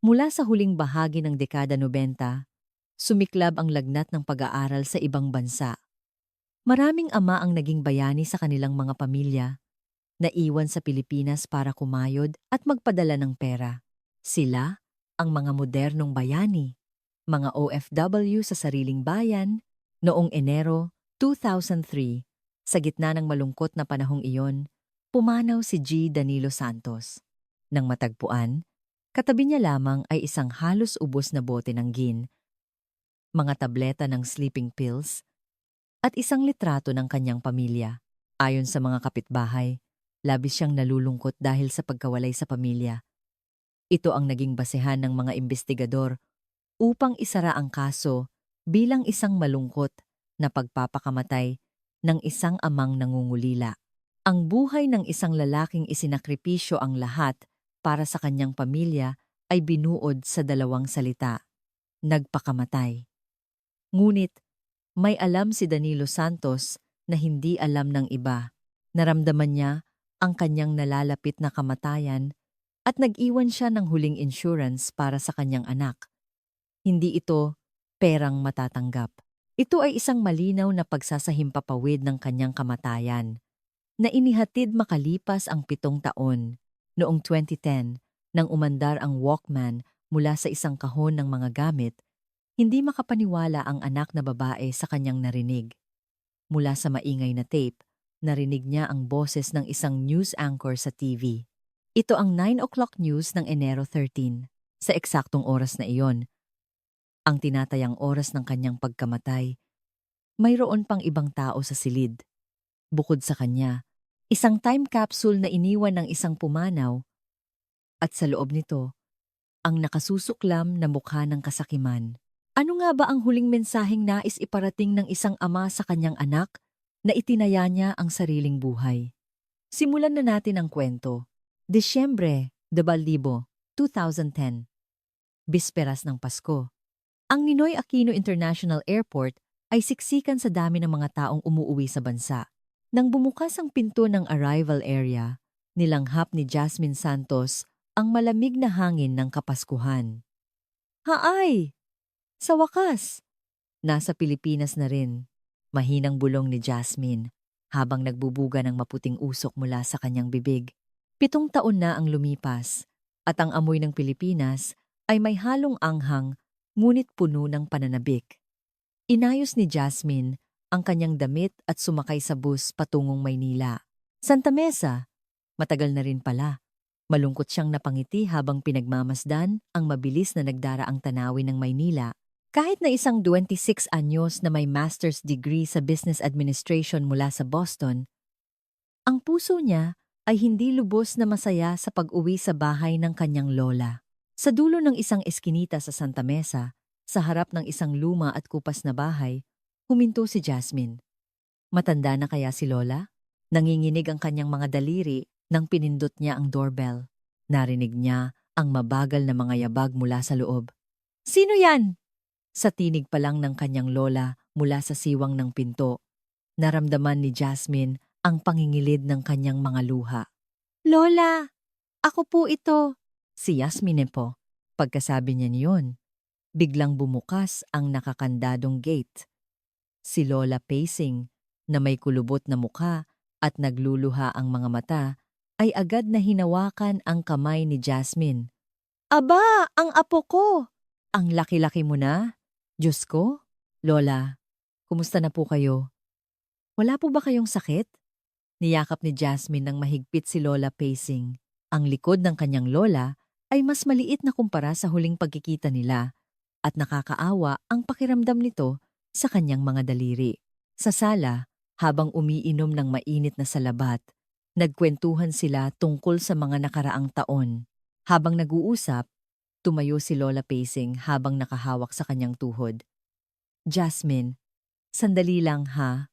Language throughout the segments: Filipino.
Mula sa huling bahagi ng dekada 90, sumiklab ang lagnat ng pag-aaral sa ibang bansa. Maraming ama ang naging bayani sa kanilang mga pamilya, naiwan sa Pilipinas para kumayod at magpadala ng pera. Sila, ang mga modernong bayani, mga OFW sa sariling bayan, noong Enero 2003, sa gitna ng malungkot na panahong iyon, pumanaw si G. Danilo Santos. Nang matagpuan, katabi niya lamang ay isang halos ubos na bote ng gin, mga tableta ng sleeping pills, at isang litrato ng kanyang pamilya. Ayon sa mga kapitbahay, labis siyang nalulungkot dahil sa pagkawalay sa pamilya. Ito ang naging basehan ng mga investigador upang isara ang kaso bilang isang malungkot na pagpapakamatay ng isang amang nangungulila. Ang buhay ng isang lalaking isinakripisyo ang lahat para sa kanyang pamilya ay binuod sa dalawang salita: nagpakamatay. Ngunit, may alam si Danilo Santos na hindi alam ng iba. Naramdaman niya ang kanyang nalalapit na kamatayan at nag-iwan siya ng huling insurance para sa kanyang anak. Hindi ito perang matatanggap. Ito ay isang malinaw na pagsasahimpapawid ng kanyang kamatayan na inihatid makalipas ang 7 taon. Noong 2010, nang umandar ang Walkman mula sa isang kahon ng mga gamit, hindi makapaniwala ang anak na babae sa kanyang narinig. Mula sa maingay na tape, narinig niya ang boses ng isang news anchor sa TV. Ito ang 9 o'clock news ng Enero 13. Sa eksaktong oras na iyon, ang tinatayang oras ng kanyang pagkamatay, mayroon pang ibang tao sa silid. Bukod sa kanya, isang time capsule na iniwan ng isang pumanaw, at sa loob nito, ang nakasusuklam na mukha ng kasakiman. Ano nga ba ang huling mensaheng nais iparating ng isang ama sa kanyang anak na itinaya niya ang sariling buhay? Simulan na natin ang kwento. Disyembre 2010, bisperas ng Pasko. Ang Ninoy Aquino International Airport ay siksikan sa dami ng mga taong umuuwi sa bansa. Nang bumukas ang pinto ng arrival area, nilanghap ni Jasmine Santos ang malamig na hangin ng Kapaskuhan. Haay! Sa wakas, nasa Pilipinas na rin. Mahinang bulong ni Jasmine habang nagbubuga ng maputing usok mula sa kanyang bibig. 7 taon na ang lumipas at ang amoy ng Pilipinas ay may halong anghang ngunit puno ng pananabik. Inayos ni Jasmine ang kanyang damit at sumakay sa bus patungong Maynila. Santa Mesa, matagal na rin pala. Malungkot siyang napangiti habang pinagmamasdan ang mabilis na nagdaraang tanawin ng Maynila. Kahit na isang 26 anyos na may master's degree sa business administration mula sa Boston, ang puso niya ay hindi lubos na masaya sa pag-uwi sa bahay ng kanyang lola. Sa dulo ng isang eskinita sa Santa Mesa, sa harap ng isang luma at kupas na bahay, huminto si Jasmine. Matanda na kaya si lola? Nanginginig ang kanyang mga daliri nang pinindot niya ang doorbell. Narinig niya ang mabagal na mga yabag mula sa loob. "Sino yan?" Sa tinig pa lang ng kanyang lola mula sa siwang ng pinto, naramdaman ni Jasmine ang pangingilid ng kanyang mga luha. "Lola, ako po ito." Si Yasmine po. Pagkasabi niya niyon, biglang bumukas ang nakakandadong gate. Si Lola pacing, na may kulubot na mukha at nagluluha ang mga mata, ay agad na hinawakan ang kamay ni Jasmine. "Aba, ang apo ko! Ang laki-laki mo na. Diyos ko, Lola, kumusta na po kayo? Wala po ba kayong sakit?" Niyakap ni Jasmine ng mahigpit si Lola pacing. Ang likod ng kanyang lola ay mas maliit na kumpara sa huling pagkikita nila at nakakaawa ang pakiramdam nito sa kanyang mga daliri. Sa sala, habang umiinom ng mainit na salabat, nagkwentuhan sila tungkol sa mga nakaraang taon. Habang nag-uusap, tumayo si Lola pacing habang nakahawak sa kanyang tuhod. "Jasmine, sandali lang ha.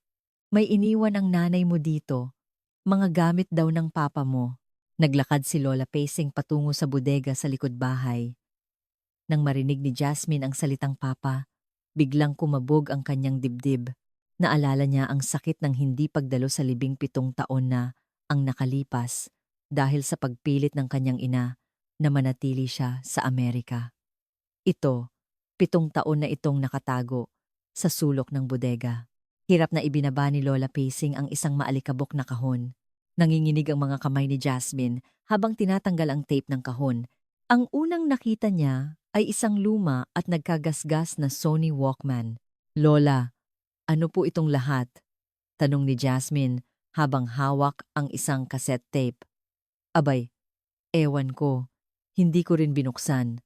May iniwan ang nanay mo dito. Mga gamit daw ng papa mo." Naglakad si Lola pacing patungo sa bodega sa likod bahay. Nang marinig ni Jasmine ang salitang papa, biglang kumabog ang kanyang dibdib. Naalala niya ang sakit ng hindi pagdalo sa 17 taon na ang nakalipas dahil sa pagpilit ng kanyang ina na manatili siya sa Amerika. Ito, 7 taon na itong nakatago sa sulok ng bodega. Hirap na ibinaba ni Lola Pacing ang isang maalikabok na kahon. Nanginginig ang mga kamay ni Jasmine habang tinatanggal ang tape ng kahon. Ang unang nakita niya ay isang luma at nagkagasgas na Sony Walkman. "Lola, ano po itong lahat?" tanong ni Jasmine habang hawak ang isang cassette tape. "Abay, ewan ko. Hindi ko rin binuksan.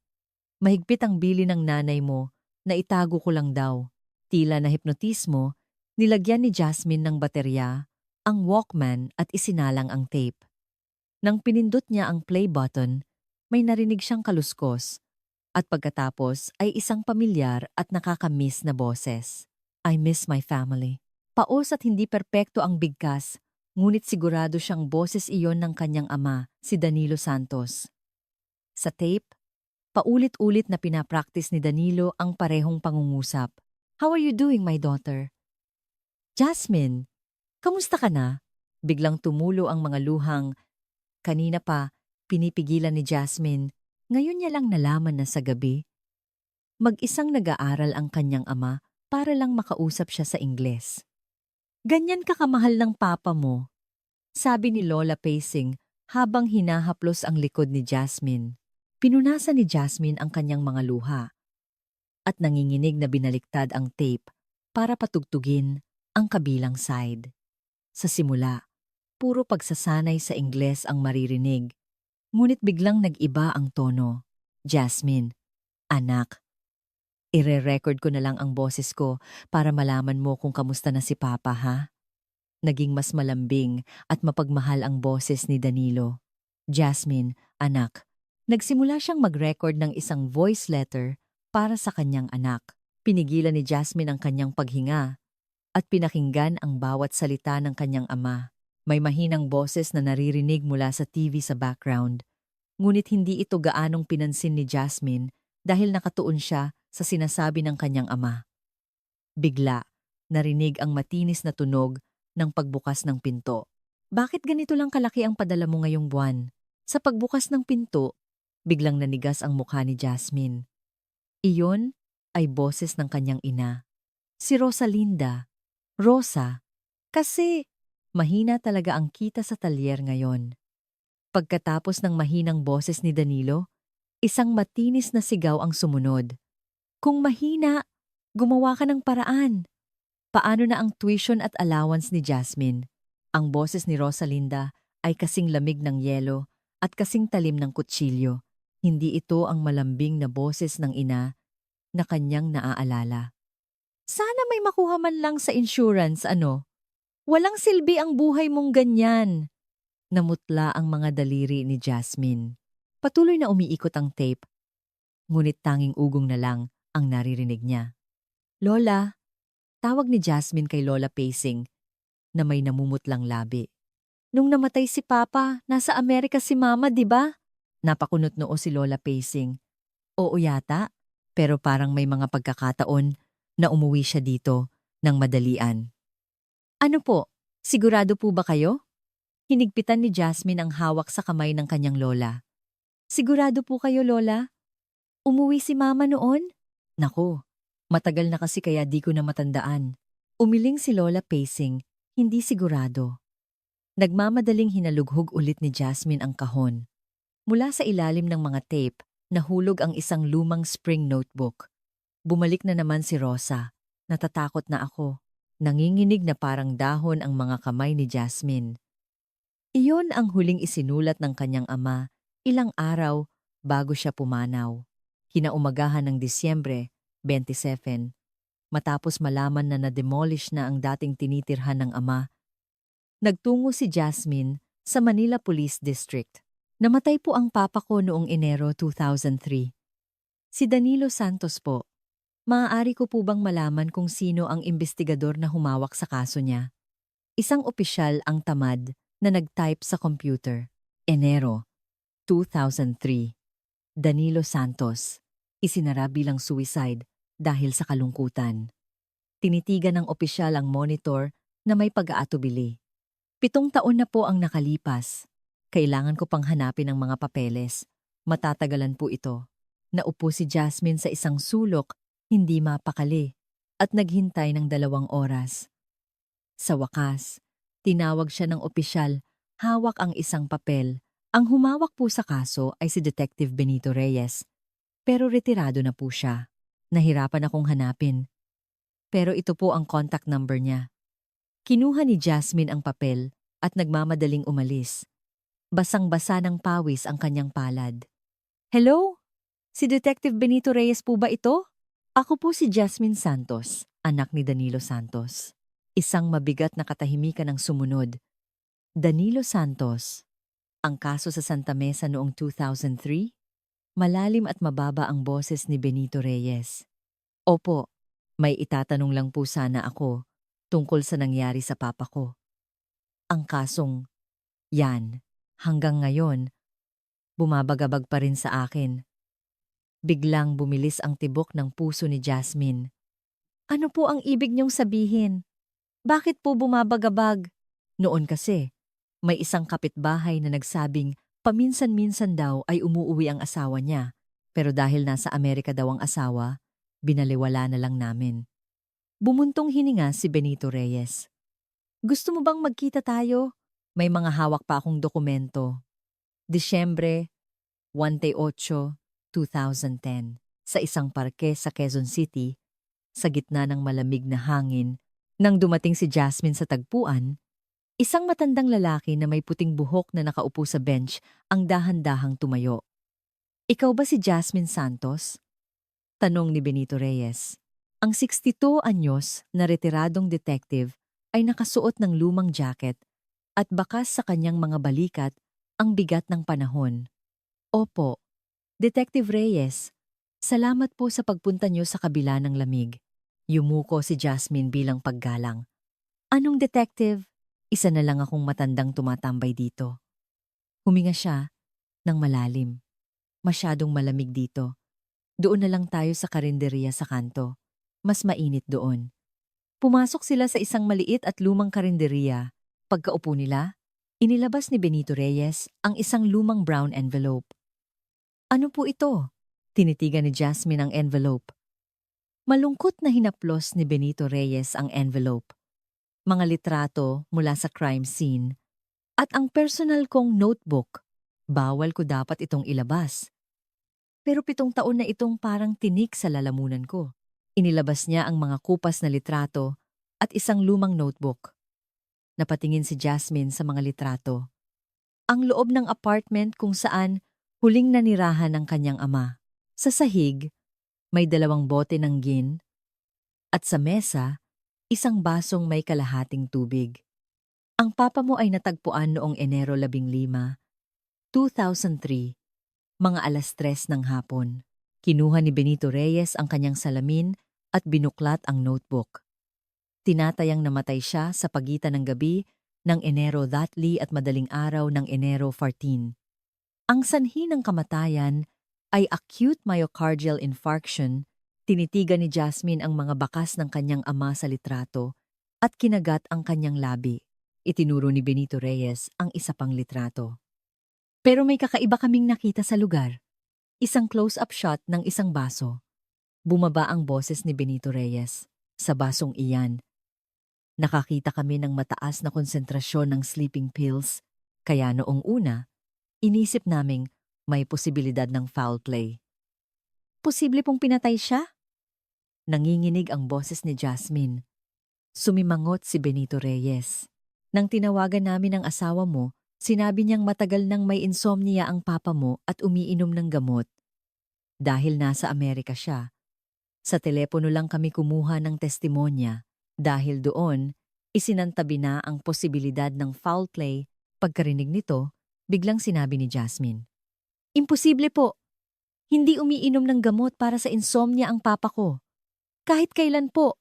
Mahigpit ang bili ng nanay mo na itago ko lang daw." Tila na hipnotismo, nilagyan ni Jasmine ng baterya ang Walkman at isinalang ang tape. Nang pinindot niya ang play button, may narinig siyang kaluskos at pagkatapos ay isang pamilyar at nakakamiss na boses. "I miss my family." Paos at hindi perpekto ang bigkas, ngunit sigurado siyang boses iyon ng kanyang ama, si Danilo Santos. Sa tape, paulit-ulit na pinapractice ni Danilo ang parehong pangungusap. "How are you doing, my daughter?" "Jasmine, kamusta ka na?" Biglang tumulo ang mga luhang kanina pa pinipigilan ni Jasmine. Ngayon niya lang nalaman na sa gabi, mag-isang nag-aaral ang kanyang ama para lang makausap siya sa Ingles. "Ganyan ka kamahal ng papa mo," sabi ni Lola Pacing habang hinahaplos ang likod ni Jasmine. Pinunasan ni Jasmine ang kanyang mga luha at nanginginig na binaliktad ang tape para patugtugin ang kabilang side. Sa simula, puro pagsasanay sa Ingles ang maririnig, ngunit biglang nag-iba ang tono. "Jasmine, anak, ire-record ko na lang ang boses ko para malaman mo kung kamusta na si Papa, ha?" Naging mas malambing at mapagmahal ang boses ni Danilo. "Jasmine, anak." Nagsimula siyang mag-record ng isang voice letter para sa kanyang anak. Pinigilan ni Jasmine ang kanyang paghinga at pinakinggan ang bawat salita ng kanyang ama. May mahinang boses na naririnig mula sa TV sa background, ngunit hindi ito gaanong pinansin ni Jasmine dahil nakatuon siya sa sinasabi ng kanyang ama. Bigla, narinig ang matinis na tunog ng pagbukas ng pinto. "Bakit ganito lang kalaki ang padala mo ngayong buwan?" Sa pagbukas ng pinto, biglang nanigas ang mukha ni Jasmine. Iyon ay boses ng kanyang ina, si Rosalinda. "Rosa, kasi mahina talaga ang kita sa talyer ngayon." Pagkatapos ng mahinang boses ni Danilo, isang matinis na sigaw ang sumunod. "Kung mahina, gumawa ka ng paraan." Paano na ang tuition at allowance ni Jasmine? Ang boses ni Rosalinda ay kasing lamig ng yelo at kasing talim ng kutsilyo. Hindi ito ang malambing na boses ng ina na kanyang naaalala. "Sana may makuha man lang sa insurance, ano? Walang silbi ang buhay mong ganyan." Namutla ang mga daliri ni Jasmine. Patuloy na umiikot ang tape, ngunit tanging ugong na lang ang naririnig niya. "Lola," tawag ni Jasmine kay Lola Pacing na may namumutlang labi. "Nung namatay si Papa, nasa Amerika si Mama, di ba?" Napakunot noo si Lola Pacing. "Oo yata, pero parang may mga pagkakataon na umuwi siya dito ng madalian." "Ano po? Sigurado po ba kayo?" Hinigpitan ni Jasmine ang hawak sa kamay ng kanyang lola. "Sigurado po kayo, Lola? Umuwi si Mama noon?" "Naku, matagal na kasi kaya di ko na matandaan." Umiling si Lola Pacing, hindi sigurado. Nagmamadaling hinalughog ulit ni Jasmine ang kahon. Mula sa ilalim ng mga tape, nahulog ang isang lumang spring notebook. Bumalik na naman si Rosa. "Natatakot na ako." Nanginginig na parang dahon ang mga kamay ni Jasmine. Iyon ang huling isinulat ng kanyang ama ilang araw bago siya pumanaw. Kinaumagahan ng Disyembre 27, matapos malaman na na-demolish na ang dating tinitirhan ng ama, nagtungo si Jasmine sa Manila Police District. "Namatay po ang papa ko noong Enero 2003. Si Danilo Santos po. Maaari ko po bang malaman kung sino ang investigador na humawak sa kaso niya?" Isang opisyal ang tamad na nag-type sa computer. Enero 2003. Danilo Santos. Isinara bilang suicide dahil sa kalungkutan. Tinitigan ng opisyal ang monitor na may pag-aatubili. 7 taon na po ang nakalipas. Kailangan ko pang hanapin ang mga papeles. Matatagalan po ito. Naupo si Jasmine sa isang sulok, hindi mapakali, at naghintay ng 2 oras. Sa wakas, tinawag siya ng opisyal, hawak ang isang papel. Ang humawak po sa kaso ay si Detective Benito Reyes, pero retirado na po siya. Nahirapan akong hanapin. Pero ito po ang contact number niya. Kinuha ni Jasmine ang papel at nagmamadaling umalis. Basang-basa ng pawis ang kanyang palad. Hello? Si Detective Benito Reyes po ba ito? Ako po si Jasmine Santos, anak ni Danilo Santos. Isang mabigat na katahimikan ang sumunod. Danilo Santos. Ang kaso sa Santa Mesa noong 2003? Malalim at mababa ang boses ni Benito Reyes. Opo, may itatanong lang po sana ako tungkol sa nangyari sa papa ko. Ang kasong yan, hanggang ngayon, bumabagabag pa rin sa akin. Biglang bumilis ang tibok ng puso ni Jasmine. Ano po ang ibig niyong sabihin? Bakit po bumabagabag? Noon kasi, may isang kapitbahay na nagsabing paminsan-minsan daw ay umuuwi ang asawa niya. Pero dahil nasa Amerika daw ang asawa, binaliwala na lang namin. Bumuntong hininga si Benito Reyes. Gusto mo bang magkita tayo? May mga hawak pa akong dokumento. Disyembre 28, 2010, sa isang parke sa Quezon City, sa gitna ng malamig na hangin, nang dumating si Jasmine sa tagpuan, isang matandang lalaki na may puting buhok na nakaupo sa bench ang dahan-dahang tumayo. Ikaw ba si Jasmine Santos? Tanong ni Benito Reyes. Ang 62 anyos na retiradong detective ay nakasuot ng lumang jacket at bakas sa kanyang mga balikat ang bigat ng panahon. Opo, Detective Reyes, salamat po sa pagpunta niyo sa kabila ng lamig. Yumuko si Jasmine bilang paggalang. Anong detective? Isa na lang akong matandang tumatambay dito. Huminga siya ng malalim. Masyadong malamig dito. Doon na lang tayo sa karinderya sa kanto. Mas mainit doon. Pumasok sila sa isang maliit at lumang karinderya. Pagkaupo nila, inilabas ni Benito Reyes ang isang lumang brown envelope. Ano po ito? Tinitigan ni Jasmine ang envelope. Malungkot na hinaplos ni Benito Reyes ang envelope. Mga litrato mula sa crime scene at ang personal kong notebook. Bawal ko dapat itong ilabas. Pero 7 taon na itong parang tinik sa lalamunan ko. Inilabas niya ang mga kupas na litrato at isang lumang notebook. Napatingin si Jasmine sa mga litrato. Ang loob ng apartment kung saan huling nanirahan ng kanyang ama. Sa sahig, may 2 bote ng gin at sa mesa, isang basong may kalahating tubig. Ang papa mo ay natagpuan noong Enero 15, 2003, mga 3:00 ng hapon. Kinuha ni Benito Reyes ang kanyang salamin at binuklat ang notebook. Tinatayang namatay siya sa pagitan ng gabi ng Enero 30 at madaling araw ng Enero 14. Ang sanhi ng kamatayan ay acute myocardial infarction. Tinitigan ni Jasmine ang mga bakas ng kanyang ama sa litrato at kinagat ang kanyang labi. Itinuro ni Benito Reyes ang isa pang litrato. Pero may kakaiba kaming nakita sa lugar. Isang close-up shot ng isang baso. Bumaba ang boses ni Benito Reyes. Sa basong iyan, nakakita kami ng mataas na konsentrasyon ng sleeping pills, kaya noong una, inisip naming may posibilidad ng foul play. Posible pong pinatay siya? Nanginginig ang boses ni Jasmine. Sumimangot si Benito Reyes. Nang tinawagan namin ang asawa mo, sinabi niyang matagal nang may insomnia ang papa mo at umiinom ng gamot. Dahil nasa Amerika siya. Sa telepono lang kami kumuha ng testimonya. Dahil doon, isinantabi na ang posibilidad ng foul play. Pagkarinig nito, biglang sinabi ni Jasmine. Imposible po. Hindi umiinom ng gamot para sa insomnia ang papa ko. Kahit kailan po.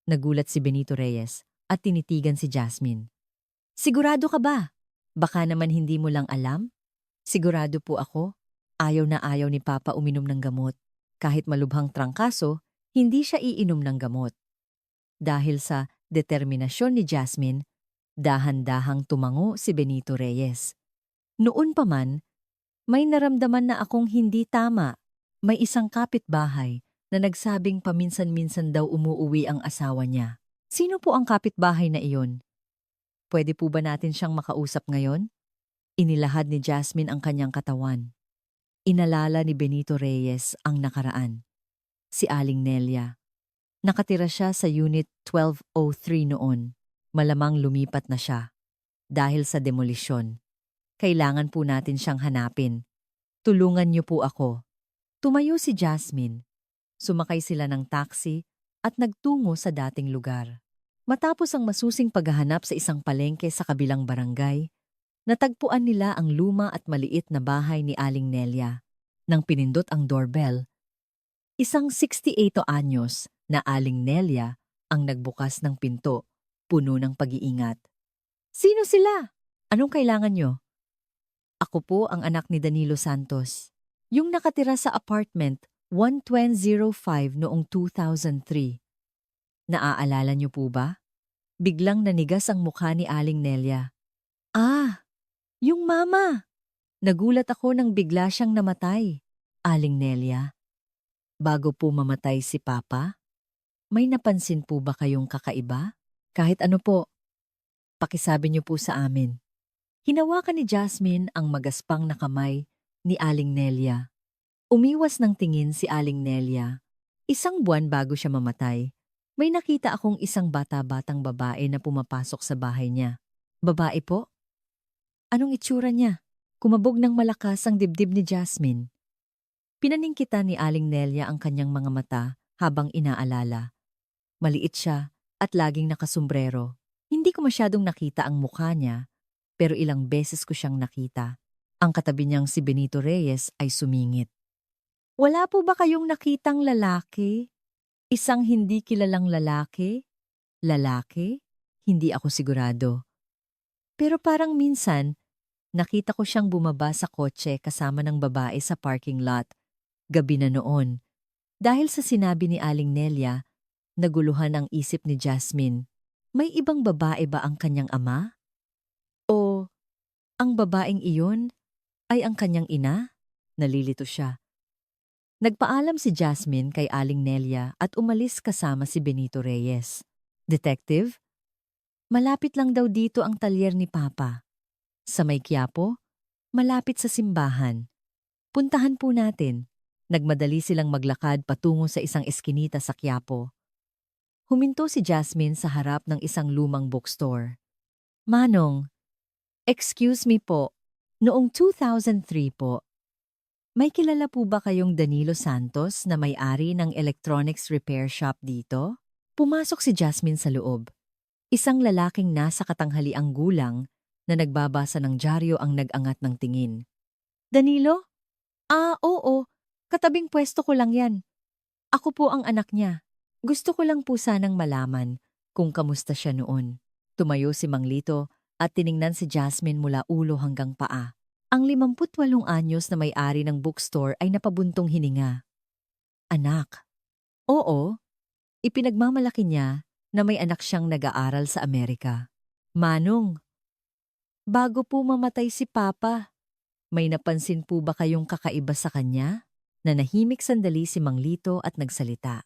Nagulat si Benito Reyes at tinitigan si Jasmine. Sigurado ka ba? Baka naman hindi mo lang alam? Sigurado po ako. Ayaw na ayaw ni Papa uminom ng gamot. Kahit malubhang trangkaso, hindi siya iinom ng gamot. Dahil sa determinasyon ni Jasmine, dahan-dahang tumango si Benito Reyes. Noon pa man, May naramdaman na akong hindi tama. May isang kapitbahay na nagsabing paminsan-minsan daw umuuwi ang asawa niya. Sino po ang kapitbahay na iyon? Pwede po ba natin siyang makausap ngayon? Inilahad ni Jasmine ang kanyang katawan. Inalala ni Benito Reyes ang nakaraan. Si Aling Nelia. Nakatira siya sa Unit 1203 noon. Malamang lumipat na siya. Dahil sa demolisyon. Kailangan po natin siyang hanapin. Tulungan niyo po ako. Tumayo si Jasmine. Sumakay sila ng taxi at nagtungo sa dating lugar. Matapos ang masusing paghahanap sa isang palengke sa kabilang barangay, natagpuan nila ang luma at maliit na bahay ni Aling Nelia. Nang pinindot ang doorbell, isang 68 anyos na Aling Nelia ang nagbukas ng pinto, puno ng pag-iingat. Sino sila? Anong kailangan nyo? Ako po ang anak ni Danilo Santos, yung nakatira sa apartment 12005 noong 2003. Naaalala niyo po ba? Biglang nanigas ang mukha ni Aling Nelia. Ah, yung mama! Nagulat ako nang bigla siyang namatay. Aling Nelia, bago po mamatay si Papa, may napansin po ba kayong kakaiba? Kahit ano po, pakisabi niyo po sa amin. Hinawakan ni Jasmine ang magaspang na kamay ni Aling Nelia. Umiwas ng tingin si Aling Nelia. Isang buwan bago siya mamatay, may nakita akong isang bata-batang babae na pumapasok sa bahay niya. Babae po? Anong itsura niya? Kumabog ng malakas ang dibdib ni Jasmine. Pinaningkitan ni Aling Nelia ang kanyang mga mata habang inaalala. Maliit siya at laging nakasombrero. Hindi ko masyadong nakita ang mukha niya, pero ilang beses ko siyang nakita. Ang katabi niyang si Benito Reyes ay sumingit. Wala po ba kayong nakitang lalaki? Isang hindi kilalang lalaki? Lalaki? Hindi ako sigurado. Pero parang minsan, nakita ko siyang bumaba sa kotse kasama ng babae sa parking lot. Gabi na noon. Dahil sa sinabi ni Aling Nelia, naguluhan ang isip ni Jasmine. May ibang babae ba ang kanyang ama? O ang babaeng iyon ay ang kanyang ina? Nalilito siya. Nagpaalam si Jasmine kay Aling Nelia at umalis kasama si Benito Reyes. Detective? Malapit lang daw dito ang talyer ni Papa. Sa may Quiapo? Malapit sa simbahan. Puntahan po natin. Nagmadali silang maglakad patungo sa isang eskinita sa Quiapo. Huminto si Jasmine sa harap ng isang lumang bookstore. Manong, excuse me po, noong 2003 po, may kilala po ba kayong Danilo Santos na may-ari ng electronics repair shop dito? Pumasok si Jasmine sa loob. Isang lalaking nasa katanghaliang gulang na nagbabasa ng dyaryo ang nag-angat ng tingin. Danilo? Ah, oo. Katabing pwesto ko lang yan. Ako po ang anak niya. Gusto ko lang po sanang malaman kung kamusta siya noon. Tumayo si Mang Lito at tiningnan si Jasmine mula ulo hanggang paa. Ang 58 anyos na may-ari ng bookstore ay napabuntong hininga. Anak. Oo, ipinagmamalaki niya na may anak siyang nag-aaral sa Amerika. Manong, bago po mamatay si Papa, may napansin po ba kayong kakaiba sa kanya? Nanahimik sandali si Mang Lito at nagsalita.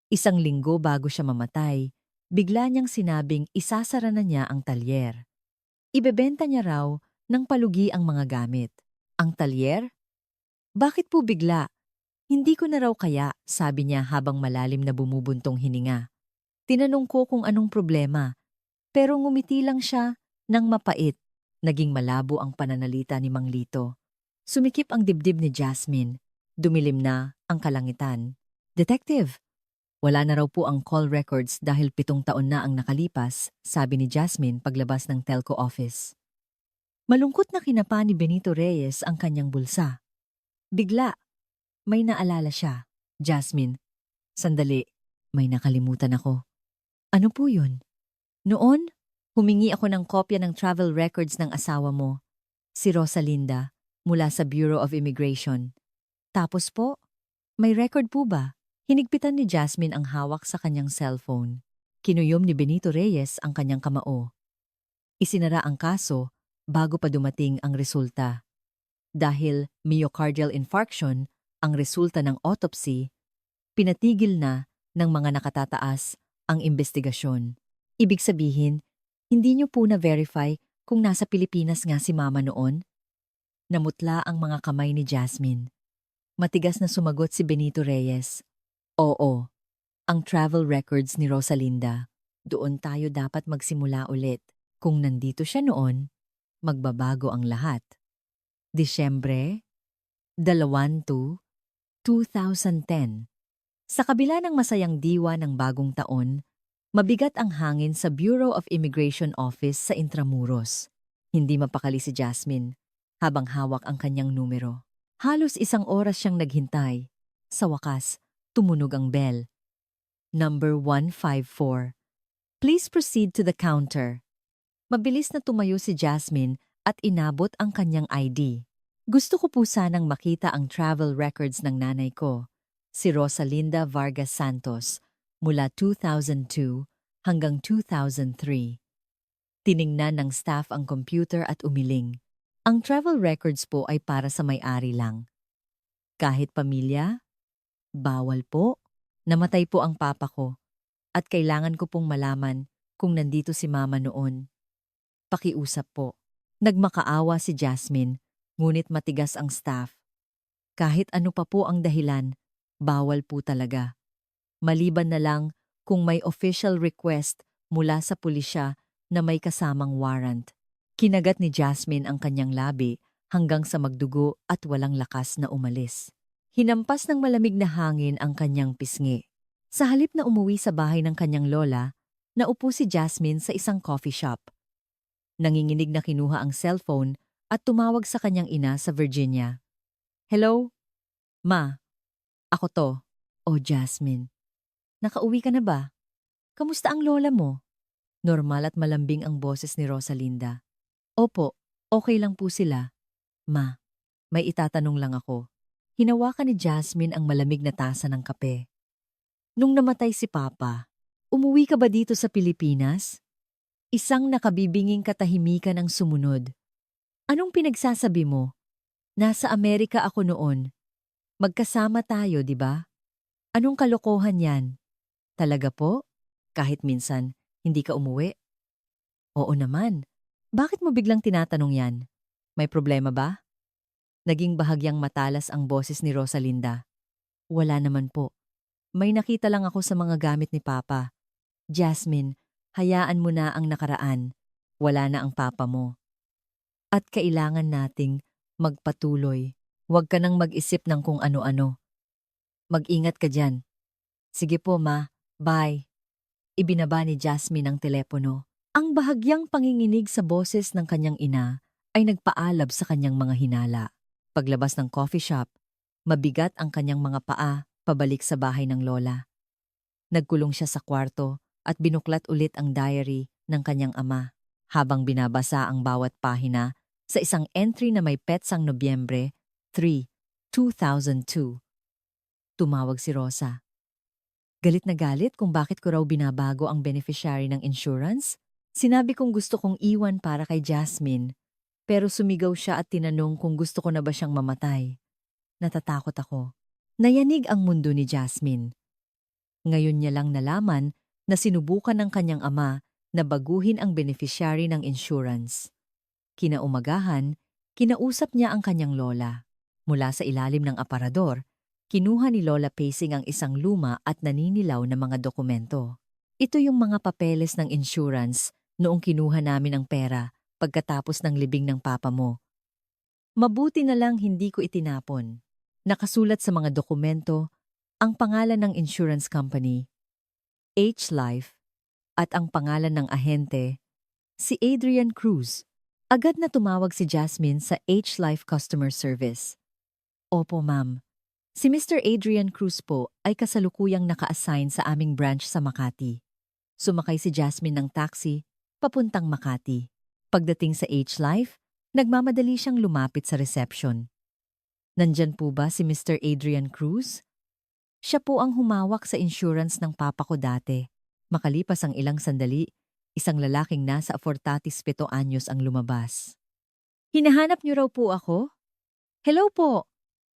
Isang linggo bago siya mamatay, bigla niyang sinabing isasara na niya ang talyer. Ibebenta niya raw ng palugi ang mga gamit. Ang talyer? Bakit po bigla? Hindi ko na raw kaya, sabi niya habang malalim na bumubuntong hininga. Tinanong ko kung anong problema, pero ngumiti lang siya nang mapait. Naging malabo ang pananalita ni Mang Lito. Sumikip ang dibdib ni Jasmine. Dumilim na ang kalangitan. Detective, wala na raw po ang call records dahil 7 taon na ang nakalipas, sabi ni Jasmine paglabas ng telco office. Malungkot na kinapa ni Benito Reyes ang kanyang bulsa. Bigla, may naalala siya. Jasmine, sandali, may nakalimutan ako. Ano po yun? Noon, humingi ako ng kopya ng travel records ng asawa mo, si Rosalinda, mula sa Bureau of Immigration. Tapos po, may record po ba? Hinigpitan ni Jasmine ang hawak sa kanyang cellphone. Kinuyom ni Benito Reyes ang kanyang kamao. Isinara ang kaso bago pa dumating ang resulta. Dahil myocardial infarction ang resulta ng autopsy, pinatigil na ng mga nakatataas ang investigasyon. Ibig sabihin, hindi niyo po na-verify kung nasa Pilipinas nga si Mama noon? Namutla ang mga kamay ni Jasmine. Matigas na sumagot si Benito Reyes. Oo, ang travel records ni Rosalinda. Doon tayo dapat magsimula ulit. Kung nandito siya noon, magbabago ang lahat. Disyembre 22, 2010. Sa kabila ng masayang diwa ng bagong taon, mabigat ang hangin sa Bureau of Immigration Office sa Intramuros. Hindi mapakali si Jasmine habang hawak ang kanyang numero. Halos isang oras siyang naghintay. Sa wakas, tumunog ang bell. Number 154. Please proceed to the counter. Mabilis na tumayo si Jasmine at inabot ang kanyang ID. Gusto ko po sanang makita ang travel records ng nanay ko, si Rosalinda Vargas Santos, mula 2002 hanggang 2003. Tiningnan ng staff ang computer at umiling. Ang travel records po ay para sa may-ari lang. Kahit pamilya? Bawal po. Namatay po ang papa ko at kailangan ko pong malaman kung nandito si Mama noon. Pakiusap po. Nagmakaawa si Jasmine, ngunit matigas ang staff. Kahit ano pa po ang dahilan, bawal po talaga. Maliban na lang kung may official request mula sa pulisya na may kasamang warrant. Kinagat ni Jasmine ang kanyang labi hanggang sa magdugo at walang lakas na umalis. Hinampas ng malamig na hangin ang kanyang pisngi. Sa halip na umuwi sa bahay ng kanyang lola, naupo si Jasmine sa isang coffee shop. Nanginginig na kinuha ang cellphone at tumawag sa kanyang ina sa Virginia. Hello? Ma, ako to. Oh, Jasmine. Nakauwi ka na ba? Kamusta ang lola mo? Normal at malambing ang boses ni Rosalinda. Opo, okay lang po sila. Ma, may itatanong lang ako. Hinawakan ni Jasmine ang malamig na tasa ng kape. Nung namatay si Papa, umuwi ka ba dito sa Pilipinas? Isang nakabibinging katahimikan ang sumunod. Anong pinagsasabi mo? Nasa Amerika ako noon. Magkasama tayo, di ba? Anong kalokohan yan? Talaga po? Kahit minsan, hindi ka umuwi? Oo naman. Bakit mo biglang tinatanong yan? May problema ba? Naging bahagyang matalas ang boses ni Rosalinda. Wala naman po. May nakita lang ako sa mga gamit ni Papa. Jasmine, hayaan mo na ang nakaraan. Wala na ang papa mo. At kailangan nating magpatuloy. Huwag ka nang mag-isip ng kung ano-ano. Mag-ingat ka dyan. Sige po, Ma. Bye. Ibinaba ni Jasmine ang telepono. Ang bahagyang panginginig sa boses ng kanyang ina ay nagpaalab sa kanyang mga hinala. Paglabas ng coffee shop, mabigat ang kanyang mga paa pabalik sa bahay ng lola. Nagkulong siya sa kwarto at binuklat ulit ang diary ng kanyang ama habang binabasa ang bawat pahina sa isang entry na may petsang Nobyembre 3, 2002. Tumawag si Rosa. Galit na galit kung bakit ko raw binabago ang beneficiary ng insurance. Sinabi kong gusto kong iwan para kay Jasmine, pero sumigaw siya at tinanong kung gusto ko na ba siyang mamatay. Natatakot ako. Nayanig ang mundo ni Jasmine. Ngayon niya lang nalaman na sinubukan ng kanyang ama na baguhin ang beneficiary ng insurance. Kinaumagahan, kinausap niya ang kanyang lola. Mula sa ilalim ng aparador, kinuha ni Lola Pacing ang isang luma at naninilaw na mga dokumento. Ito yung mga papeles ng insurance noong kinuha namin ang pera pagkatapos ng libing ng papa mo. Mabuti na lang hindi ko itinapon. Nakasulat sa mga dokumento ang pangalan ng insurance company, H-Life, at ang pangalan ng ahente, si Adrian Cruz. Agad na tumawag si Jasmine sa H-Life Customer Service. Opo, ma'am. Si Mr. Adrian Cruz po ay kasalukuyang naka-assign sa aming branch sa Makati. Sumakay si Jasmine ng taxi, papuntang Makati. Pagdating sa H-Life, nagmamadali siyang lumapit sa reception. Nandyan po ba si Mr. Adrian Cruz? Siya po ang humawak sa insurance ng papa ko dati. Makalipas ang ilang sandali, isang lalaking nasa 47 anyos ang lumabas. Hinahanap niyo raw po ako? Hello po!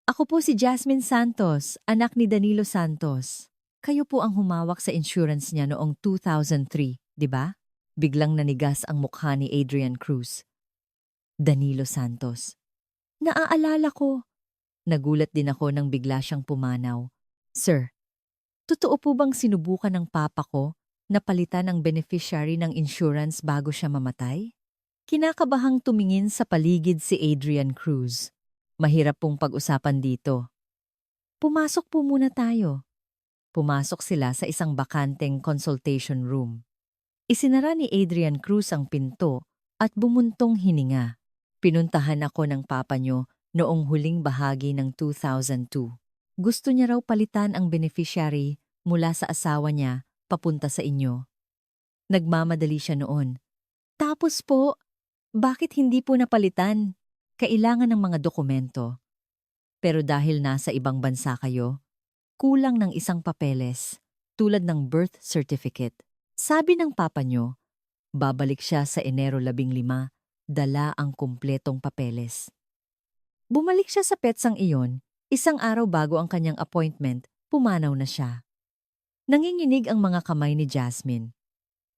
Ako po si Jasmine Santos, anak ni Danilo Santos. Kayo po ang humawak sa insurance niya noong 2003, di ba? Biglang nanigas ang mukha ni Adrian Cruz. Danilo Santos. Naaalala ko. Nagulat din ako nang bigla siyang pumanaw. Sir, totoo po bang sinubukan ng papa ko na palitan ang beneficiary ng insurance bago siya mamatay? Kinakabahang tumingin sa paligid si Adrian Cruz. Mahirap pong pag-usapan dito. Pumasok po muna tayo. Pumasok sila sa isang bakanteng consultation room. Isinara ni Adrian Cruz ang pinto at bumuntong hininga. Pinuntahan ako ng papa niyo noong huling bahagi ng 2002. Gusto niya raw palitan ang beneficiary mula sa asawa niya papunta sa inyo. Nagmamadali siya noon. Tapos po, bakit hindi po napalitan? Kailangan ng mga dokumento. Pero dahil nasa ibang bansa kayo, kulang ng isang papeles, tulad ng birth certificate. Sabi ng papa niyo, babalik siya sa Enero 15, dala ang kumpletong papeles. Bumalik siya sa petsang iyon, isang araw bago ang kanyang appointment, pumanaw na siya. Nanginginig ang mga kamay ni Jasmine.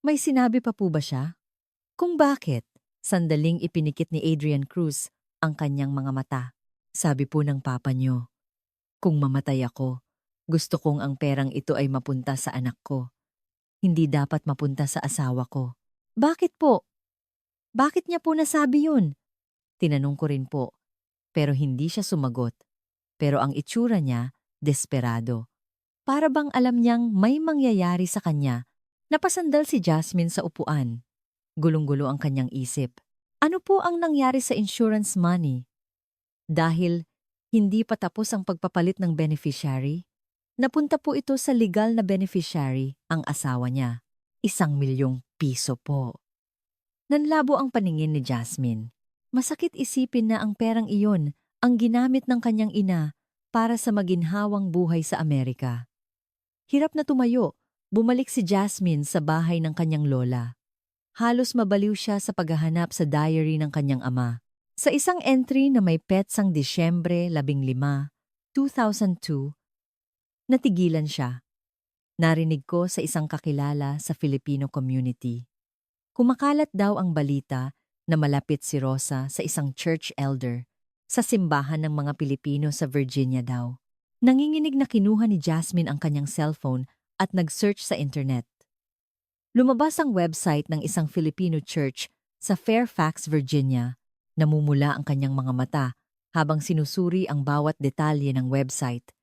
May sinabi pa po ba siya? Kung bakit, sandaling ipinikit ni Adrian Cruz ang kanyang mga mata. Sabi po ng papa niyo, kung mamatay ako, gusto kong ang perang ito ay mapunta sa anak ko. Hindi dapat mapunta sa asawa ko. Bakit po? Bakit niya po nasabi yun? Tinanong ko rin po, pero hindi siya sumagot. Pero ang itsura niya, desperado. Para bang alam niyang may mangyayari sa kanya. Napasandal si Jasmine sa upuan. Gulong-gulo ang kanyang isip. Ano po ang nangyari sa insurance money? Dahil hindi pa tapos ang pagpapalit ng beneficiary, napunta po ito sa legal na beneficiary, ang asawa niya. 1,000,000 piso po. Nanlabo ang paningin ni Jasmine. Masakit isipin na ang perang iyon ang ginamit ng kanyang ina para sa maginhawang buhay sa Amerika. Hirap na tumayo, bumalik si Jasmine sa bahay ng kanyang lola. Halos mabaliw siya sa paghahanap sa diary ng kanyang ama. Sa isang entry na may petsang Disyembre 15, 2002, natigilan siya. Narinig ko sa isang kakilala sa Filipino community. Kumakalat daw ang balita na malapit si Rosa sa isang church elder sa simbahan ng mga Pilipino sa Virginia daw. Nanginginig na kinuha ni Jasmine ang kanyang cellphone at nag-search sa internet. Lumabas ang website ng isang Filipino church sa Fairfax, Virginia. Namumula ang kanyang mga mata habang sinusuri ang bawat detalye ng website.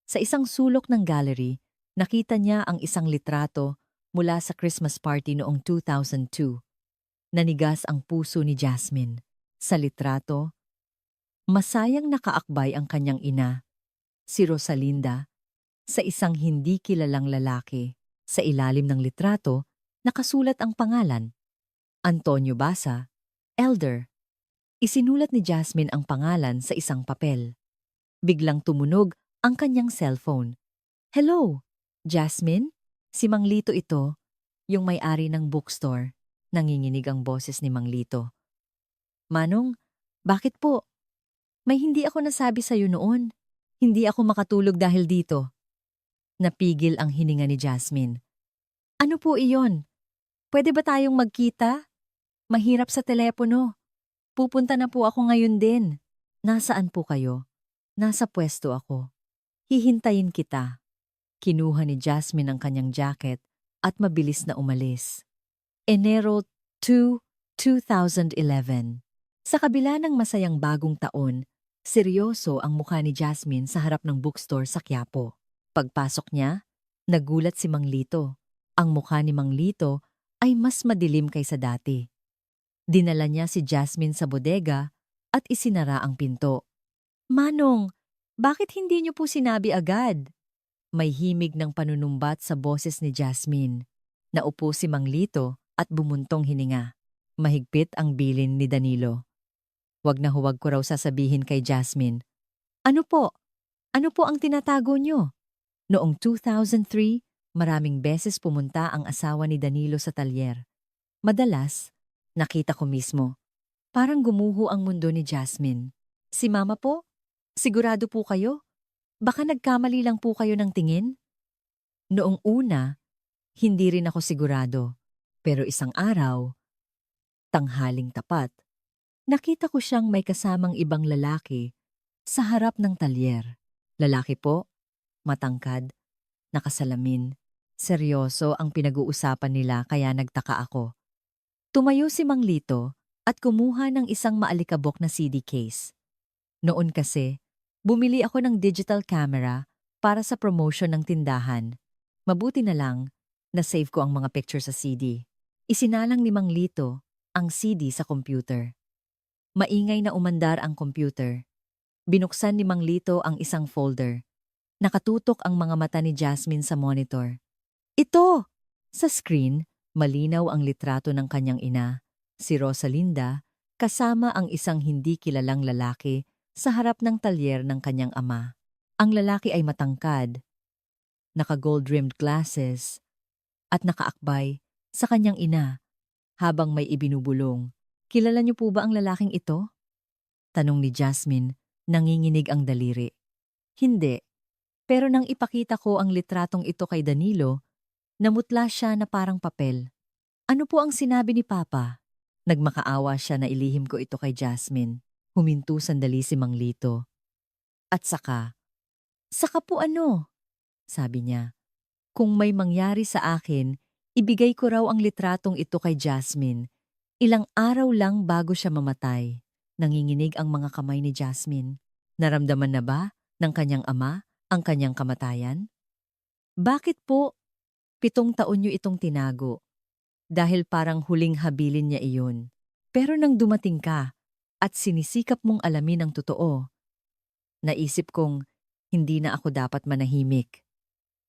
Sa isang sulok ng gallery, nakita niya ang isang litrato mula sa Christmas party noong 2002. Nanigas ang puso ni Jasmine. Sa litrato, masayang nakaakbay ang kanyang ina, si Rosalinda, sa isang hindi kilalang lalaki. Sa ilalim ng litrato, nakasulat ang pangalan, Antonio Basa, Elder. Isinulat ni Jasmine ang pangalan sa isang papel. Biglang tumunog ang kanyang cellphone. Hello, Jasmine? Si Mang Lito ito, yung may-ari ng bookstore. Nanginginig ang boses ni Mang Lito. Manong, bakit po? May hindi ako nasabi sa'yo noon. Hindi ako makatulog dahil dito. Napigil ang hininga ni Jasmine. Ano po iyon? Pwede ba tayong magkita? Mahirap sa telepono. Pupunta na po ako ngayon din. Nasaan po kayo? Nasa pwesto ako. Hihintayin kita. Kinuha ni Jasmine ang kanyang jacket at mabilis na umalis. Enero 2, 2011. Sa kabila ng masayang bagong taon, seryoso ang mukha ni Jasmine sa harap ng bookstore sa Quiapo. Pagpasok niya, nagulat si Mang Lito. Ang mukha ni Mang Lito ay mas madilim kaysa dati. Dinala niya si Jasmine sa bodega at isinara ang pinto. Manong, bakit hindi niyo po sinabi agad? May himig ng panunumbat sa boses ni Jasmine. Naupo si Mang Lito at bumuntong hininga. Mahigpit ang bilin ni Danilo. Huwag na huwag ko raw sasabihin kay Jasmine. Ano po? Ano po ang tinatago niyo? Noong 2003, maraming beses pumunta ang asawa ni Danilo sa talyer. Madalas, nakita ko mismo. Parang gumuho ang mundo ni Jasmine. Si Mama po? Sigurado po kayo? Baka nagkamali lang po kayo ng tingin? Noong una, hindi rin ako sigurado. Pero isang araw, tanghaling tapat, nakita ko siyang may kasamang ibang lalaki sa harap ng talyer. Lalaki po, matangkad, nakasalamin. Seryoso ang pinag-uusapan nila kaya nagtaka ako. Tumayo si Mang Lito at kumuha ng isang maalikabok na CD case. Noon kasi, bumili ako ng digital camera para sa promotion ng tindahan. Mabuti na lang, na-save ko ang mga picture sa CD. Isinalang ni Mang Lito ang CD sa computer. Maingay na umandar ang computer. Binuksan ni Mang Lito ang isang folder. Nakatutok ang mga mata ni Jasmine sa monitor. Ito! Sa screen, malinaw ang litrato ng kanyang ina, si Rosalinda, kasama ang isang hindi kilalang lalaki sa harap ng talyer ng kanyang ama. Ang lalaki ay matangkad, naka-gold-rimmed glasses, at nakaakbay sa kanyang ina habang may ibinubulong. Kilala niyo po ba ang lalaking ito? Tanong ni Jasmine, nanginginig ang daliri. Hindi, pero nang ipakita ko ang litratong ito kay Danilo, namutla siya na parang papel. Ano po ang sinabi ni Papa? Nagmakaawa siya na ilihim ko ito kay Jasmine. Huminto sandali si Mang Lito. At saka po ano? Sabi niya. Kung may mangyari sa akin, ibigay ko raw ang litratong ito kay Jasmine. Ilang araw lang bago siya mamatay. Nanginginig ang mga kamay ni Jasmine. Naramdaman na ba ng kanyang ama ang kanyang kamatayan? Bakit po? 7 taon niyo itong tinago. Dahil parang huling habilin niya iyon. Pero nang dumating ka at sinisikap mong alamin ang totoo, naisip kong hindi na ako dapat manahimik.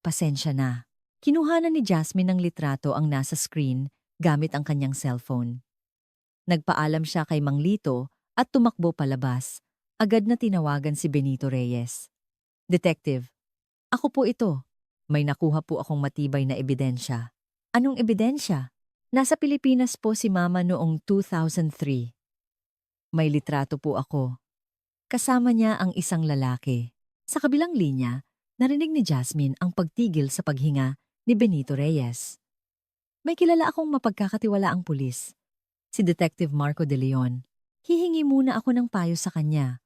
Pasensya na. Kinuhanan ni Jasmine ng litrato ang nasa screen gamit ang kanyang cellphone. Nagpaalam siya kay Mang Lito at tumakbo palabas. Agad na tinawagan si Benito Reyes. Detective, ako po ito. May nakuha po akong matibay na ebidensya. Anong ebidensya? Nasa Pilipinas po si Mama noong 2003. May litrato po ako. Kasama niya ang isang lalaki. Sa kabilang linya, narinig ni Jasmine ang pagtigil sa paghinga ni Benito Reyes. May kilala akong mapagkakatiwalaang pulis, si Detective Marco de Leon. Hihingi muna ako ng payo sa kanya.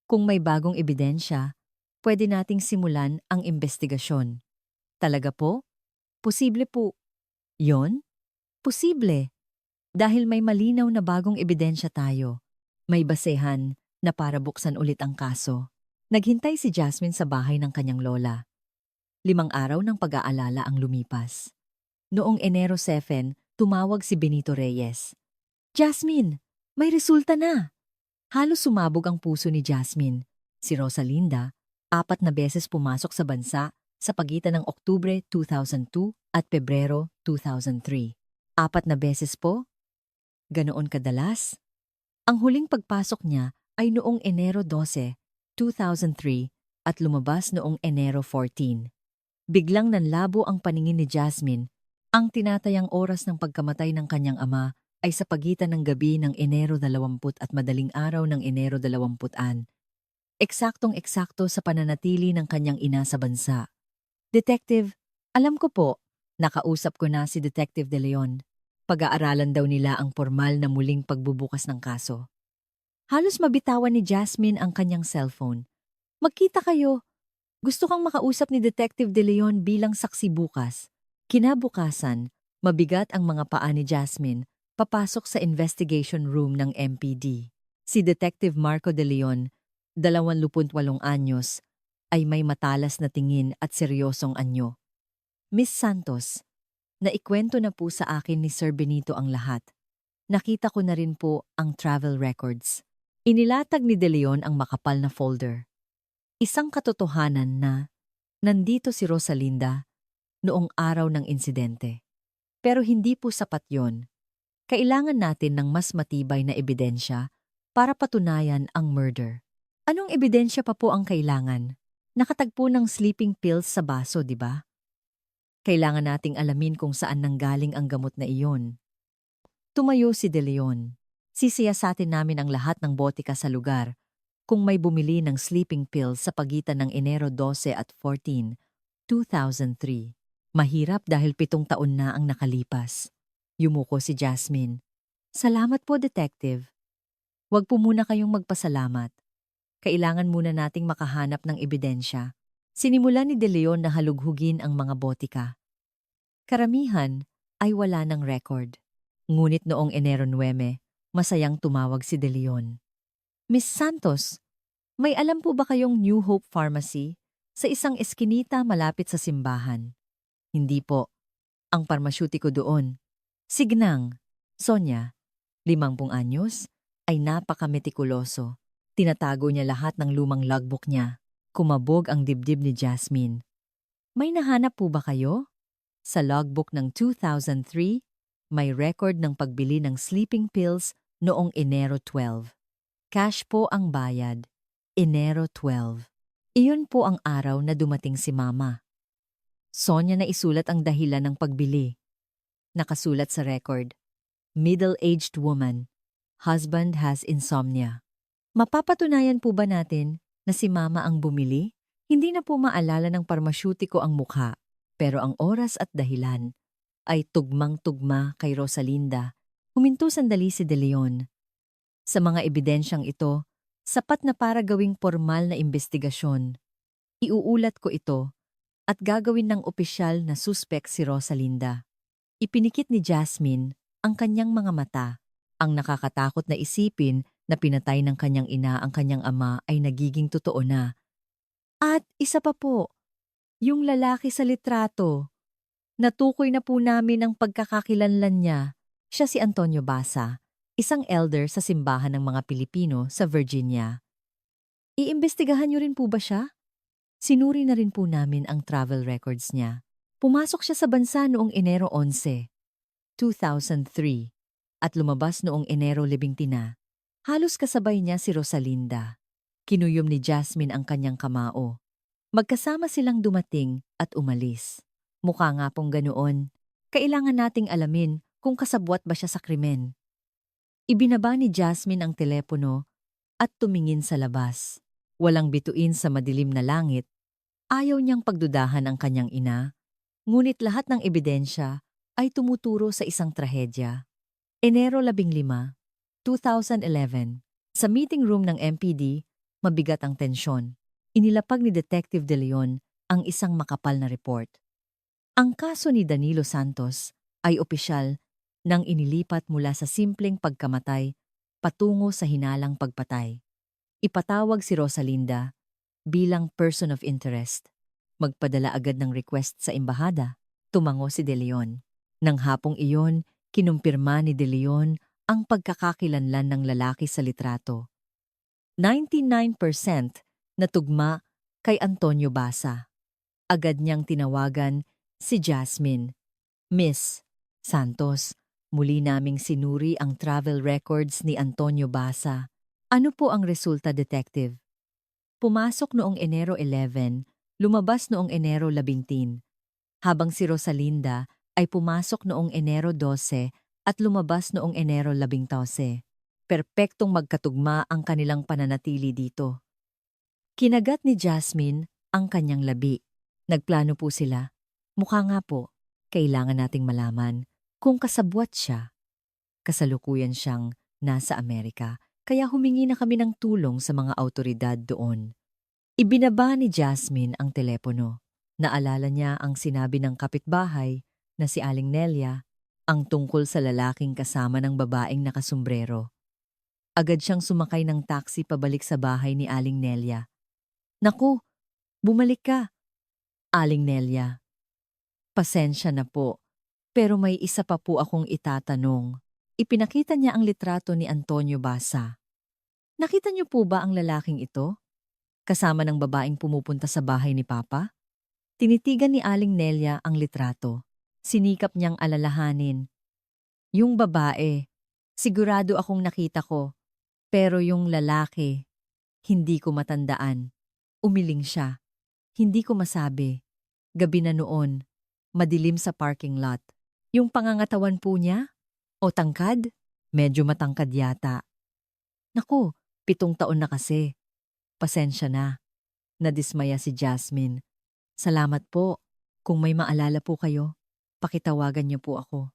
Kung may bagong ebidensya, pwede nating simulan ang investigasyon. Talaga po? Posible po. Yon? Posible. Dahil may malinaw na bagong ebidensya tayo. May basehan na para buksan ulit ang kaso. Naghintay si Jasmine sa bahay ng kanyang lola. 5 araw ng pag-aalala ang lumipas. Noong Enero 7, tumawag si Benito Reyes. Jasmine, may resulta na! Halos sumabog ang puso ni Jasmine. Si Rosalinda, 4 na beses pumasok sa bansa sa pagitan ng Oktubre 2002 at Pebrero 2003. 4 na beses po? Ganoon kadalas? Ang huling pagpasok niya ay noong Enero 12, 2003 at lumabas noong Enero 14. Biglang nanlabo ang paningin ni Jasmine. Ang tinatayang oras ng pagkamatay ng kanyang ama ay sa pagitan ng gabi ng Enero 20 at madaling araw ng Enero 20. Eksaktong-eksakto sa pananatili ng kanyang ina sa bansa. Detective, alam ko po, nakausap ko na si Detective De Leon. Pag-aaralan daw nila ang formal na muling pagbubukas ng kaso. Halos mabitawan ni Jasmine ang kanyang cellphone. Magkita kayo. Gusto kang makausap ni Detective De Leon bilang saksi bukas. Kinabukasan, mabigat ang mga paa ni Jasmine papasok sa investigation room ng MPD. Si Detective Marco De Leon, 28 anyos, ay may matalas na tingin at seryosong anyo. Miss Santos, naikwento na po sa akin ni Sir Benito ang lahat. Nakita ko na rin po ang travel records. Inilatag ni De Leon ang makapal na folder. Isang katotohanan na nandito si Rosalinda noong araw ng insidente. Pero hindi po sapat yon. Kailangan natin ng mas matibay na ebidensya para patunayan ang murder. Anong ebidensya pa po ang kailangan? Nakatagpo ng sleeping pills sa baso, di ba? Kailangan nating alamin kung saan nanggaling ang gamot na iyon. Tumayo si De Leon. Sisiyasatin namin ang lahat ng botika sa lugar. kung may bumili ng sleeping pills sa pagitan ng Enero 12 at 14, 2003. Mahirap dahil 7 taon na ang nakalipas. Yumuko si Jasmine. Salamat po, Detective. Huwag po muna kayong magpasalamat. Kailangan muna nating makahanap ng ebidensya. Sinimula ni De Leon na halughugin ang mga botika. Karamihan ay wala ng record. Ngunit noong Enero 9, masayang tumawag si De Leon. Miss Santos, may alam po ba kayong New Hope Pharmacy sa isang eskinita malapit sa simbahan? Hindi po. Ang parmasyutiko doon, Signang, Sonia, 50 anyos, ay napakametikuloso. Tinatago niya lahat ng lumang logbook niya. Kumabog ang dibdib ni Jasmine. May nahanap po ba kayo? Sa logbook ng 2003, may record ng pagbili ng sleeping pills noong Enero 12. Cash po ang bayad. Enero 12. Iyon po ang araw na dumating si Mama. Sonia na isulat ang dahilan ng pagbili. Nakasulat sa record, middle-aged woman, husband has insomnia. Mapapatunayan po ba natin na si Mama ang bumili? Hindi na po maalala ng parmasyutiko ang mukha, pero ang oras at dahilan ay tugmang-tugma kay Rosalinda. Huminto sandali si De Leon. Sa mga ebidensyang ito, sapat na para gawing formal na investigasyon. Iuulat ko ito at gagawin ng opisyal na suspek si Rosalinda. Ipinikit ni Jasmine ang kanyang mga mata. Ang nakakatakot na isipin na pinatay ng kanyang ina ang kanyang ama ay nagiging totoo na. At isa pa po, yung lalaki sa litrato. Natukoy na po namin ang pagkakakilanlan niya. Siya si Antonio Basa, isang elder sa simbahan ng mga Pilipino sa Virginia. Iimbestigahan niyo rin po ba siya? Sinuri na rin po namin ang travel records niya. Pumasok siya sa bansa noong Enero 11, 2003 at lumabas noong Enero 19. Halos kasabay niya si Rosalinda. Kinuyom ni Jasmine ang kanyang kamao. Magkasama silang dumating at umalis. Mukha nga pong ganoon. Kailangan nating alamin kung kasabwat ba siya sa krimen. Ibinaba ni Jasmine ang telepono at tumingin sa labas. Walang bituin sa madilim na langit. Ayaw niyang pagdudahan ang kanyang ina. Ngunit lahat ng ebidensya ay tumuturo sa isang trahedya. Enero 15, 2011. Sa meeting room ng MPD, mabigat ang tensyon. Inilapag ni Detective De Leon ang isang makapal na report. Ang kaso ni Danilo Santos ay opisyal nang inilipat mula sa simpleng pagkamatay patungo sa hinalang pagpatay. Ipatawag si Rosalinda bilang person of interest. Magpadala agad ng request sa embahada. Tumango si De Leon. Nang hapong iyon, kinumpirma ni De Leon ang pagkakakilanlan ng lalaki sa litrato. 99% na tugma kay Antonio Basa. Agad niyang tinawagan si Jasmine. Miss Santos, muli naming sinuri ang travel records ni Antonio Basa. Ano po ang resulta, Detective? Pumasok noong Enero 11, lumabas noong Enero 11, habang si Rosalinda ay pumasok noong Enero 12 at lumabas noong Enero 12. Perpektong magkatugma ang kanilang pananatili dito. Kinagat ni Jasmine ang kanyang labi. Nagplano po sila. Mukha nga po, kailangan nating malaman kung kasabwat siya. Kasalukuyan siyang nasa Amerika, kaya humingi na kami ng tulong sa mga awtoridad doon. Ibinaba ni Jasmine ang telepono. Naalala niya ang sinabi ng kapitbahay na si Aling Nelia, ang tungkol sa lalaking kasama ng babaeng nakasumbrero. Agad siyang sumakay ng taxi pabalik sa bahay ni Aling Nelia. Naku, bumalik ka. Aling Nelia, pasensya na po, pero may isa pa po akong itatanong. Ipinakita niya ang litrato ni Antonio Basa. Nakita niyo po ba ang lalaking ito? Kasama ng babaeng pumupunta sa bahay ni Papa? Tinitigan ni Aling Nelia ang litrato. Sinikap niyang alalahanin. Yung babae, sigurado akong nakita ko. Pero yung lalaki, hindi ko matandaan. Umiling siya. Hindi ko masabi. Gabi na noon, madilim sa parking lot. Yung pangangatawan po niya? O tangkad? Medyo matangkad yata. Naku, 7 taon na kasi. Pasensya na. Nadismaya si Jasmine. Salamat po. Kung may maalala po kayo, pakitawagan niyo po ako.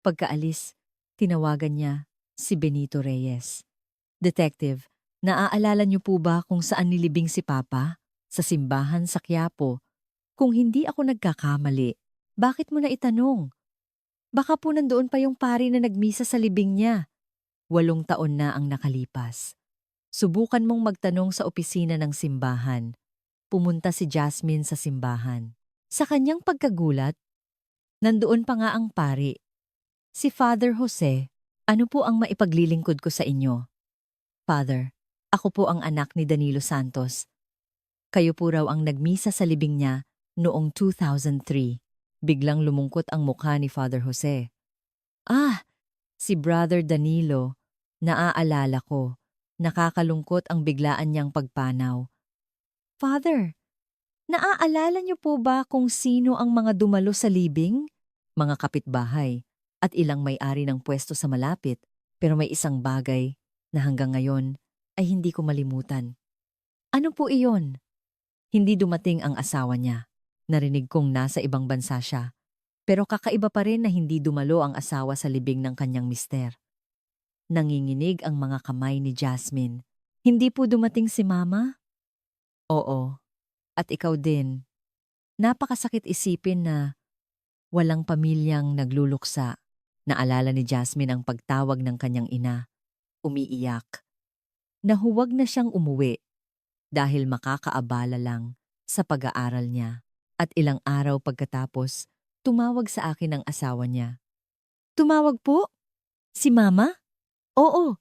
Pagkaalis, tinawagan niya si Benito Reyes. Detective, naaalala niyo po ba kung saan nilibing si Papa? Sa simbahan sa Quiapo. Kung hindi ako nagkakamali, bakit mo na itanong? Baka po nandoon pa yung pari na nagmisa sa libing niya. 8 taon na ang nakalipas. Subukan mong magtanong sa opisina ng simbahan. Pumunta si Jasmine sa simbahan. Sa kanyang pagkagulat, nandoon pa nga ang pari. Si Father Jose, ano po ang maipaglilingkod ko sa inyo? Father, ako po ang anak ni Danilo Santos. Kayo po raw ang nagmisa sa libing niya noong 2003. Biglang lumungkot ang mukha ni Father Jose. Ah, si Brother Danilo. Naaalala ko. Nakakalungkot ang biglaan niyang pagpanaw. Father, naaalala niyo po ba kung sino ang mga dumalo sa libing? Mga kapitbahay at ilang may-ari ng pwesto sa malapit. Pero may isang bagay na hanggang ngayon ay hindi ko malimutan. Ano po iyon? Hindi dumating ang asawa niya. Narinig kong nasa ibang bansa siya. Pero kakaiba pa rin na hindi dumalo ang asawa sa libing ng kanyang mister. Nanginginig ang mga kamay ni Jasmine. Hindi po dumating si Mama? Oo. At ikaw din. Napakasakit isipin na walang pamilyang nagluluksa. Naalala ni Jasmine ang pagtawag ng kanyang ina. Umiiyak. Nahuwag na siyang umuwi dahil makakaabala lang sa pag-aaral niya. At ilang araw pagkatapos, tumawag sa akin ang asawa niya. Tumawag po? Si Mama? Oo,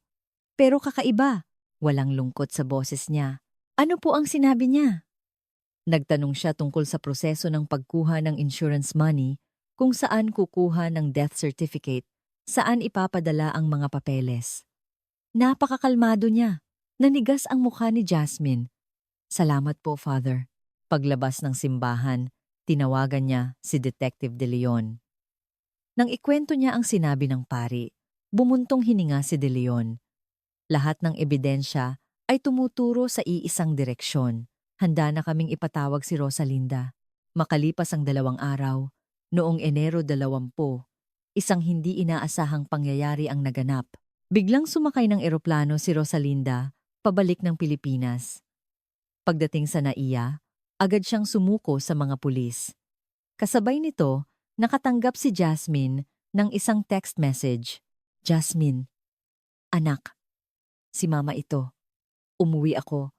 pero kakaiba. Walang lungkot sa boses niya. Ano po ang sinabi niya? Nagtanong siya tungkol sa proseso ng pagkuha ng insurance money, kung saan kukuha ng death certificate, saan ipapadala ang mga papeles. Napakakalmado niya. Nanigas ang mukha ni Jasmine. Salamat po, Father. Paglabas ng simbahan, tinawagan niya si Detective De Leon. Nang ikwento niya ang sinabi ng pari, bumuntong hininga si De Leon. Lahat ng ebidensya ay tumuturo sa iisang direksyon. Handa na kaming ipatawag si Rosalinda. Makalipas ang 2 araw, noong Enero 20, isang hindi inaasahang pangyayari ang naganap. Biglang sumakay ng eroplano si Rosalinda pabalik ng Pilipinas. Pagdating sa NAIA, agad siyang sumuko sa mga pulis. Kasabay nito, nakatanggap si Jasmine ng isang text message. Jasmine, anak, si Mama ito. Umuwi ako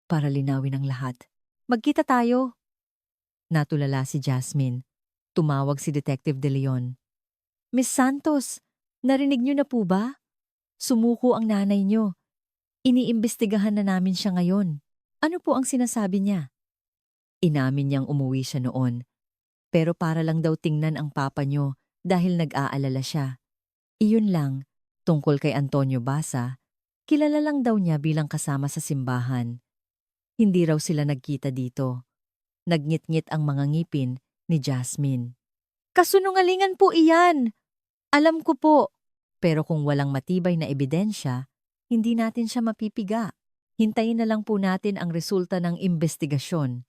para linawin ang lahat. Magkita tayo. Natulala si Jasmine. Tumawag si Detective De Leon. Miss Santos, narinig niyo na po ba? Sumuko ang nanay niyo. Iniimbestigahan na namin siya ngayon. Ano po ang sinasabi niya? Inamin niyang umuwi siya noon. Pero para lang daw tingnan ang papa niyo dahil nag-aalala siya. Iyon lang, tungkol kay Antonio Basa, kilala lang daw niya bilang kasama sa simbahan. Hindi raw sila nagkita dito. Nagngit-ngit ang mga ngipin ni Jasmine. Kasunungalingan po iyan! Alam ko po. Pero kung walang matibay na ebidensya, hindi natin siya mapipiga. Hintayin na lang po natin ang resulta ng investigasyon.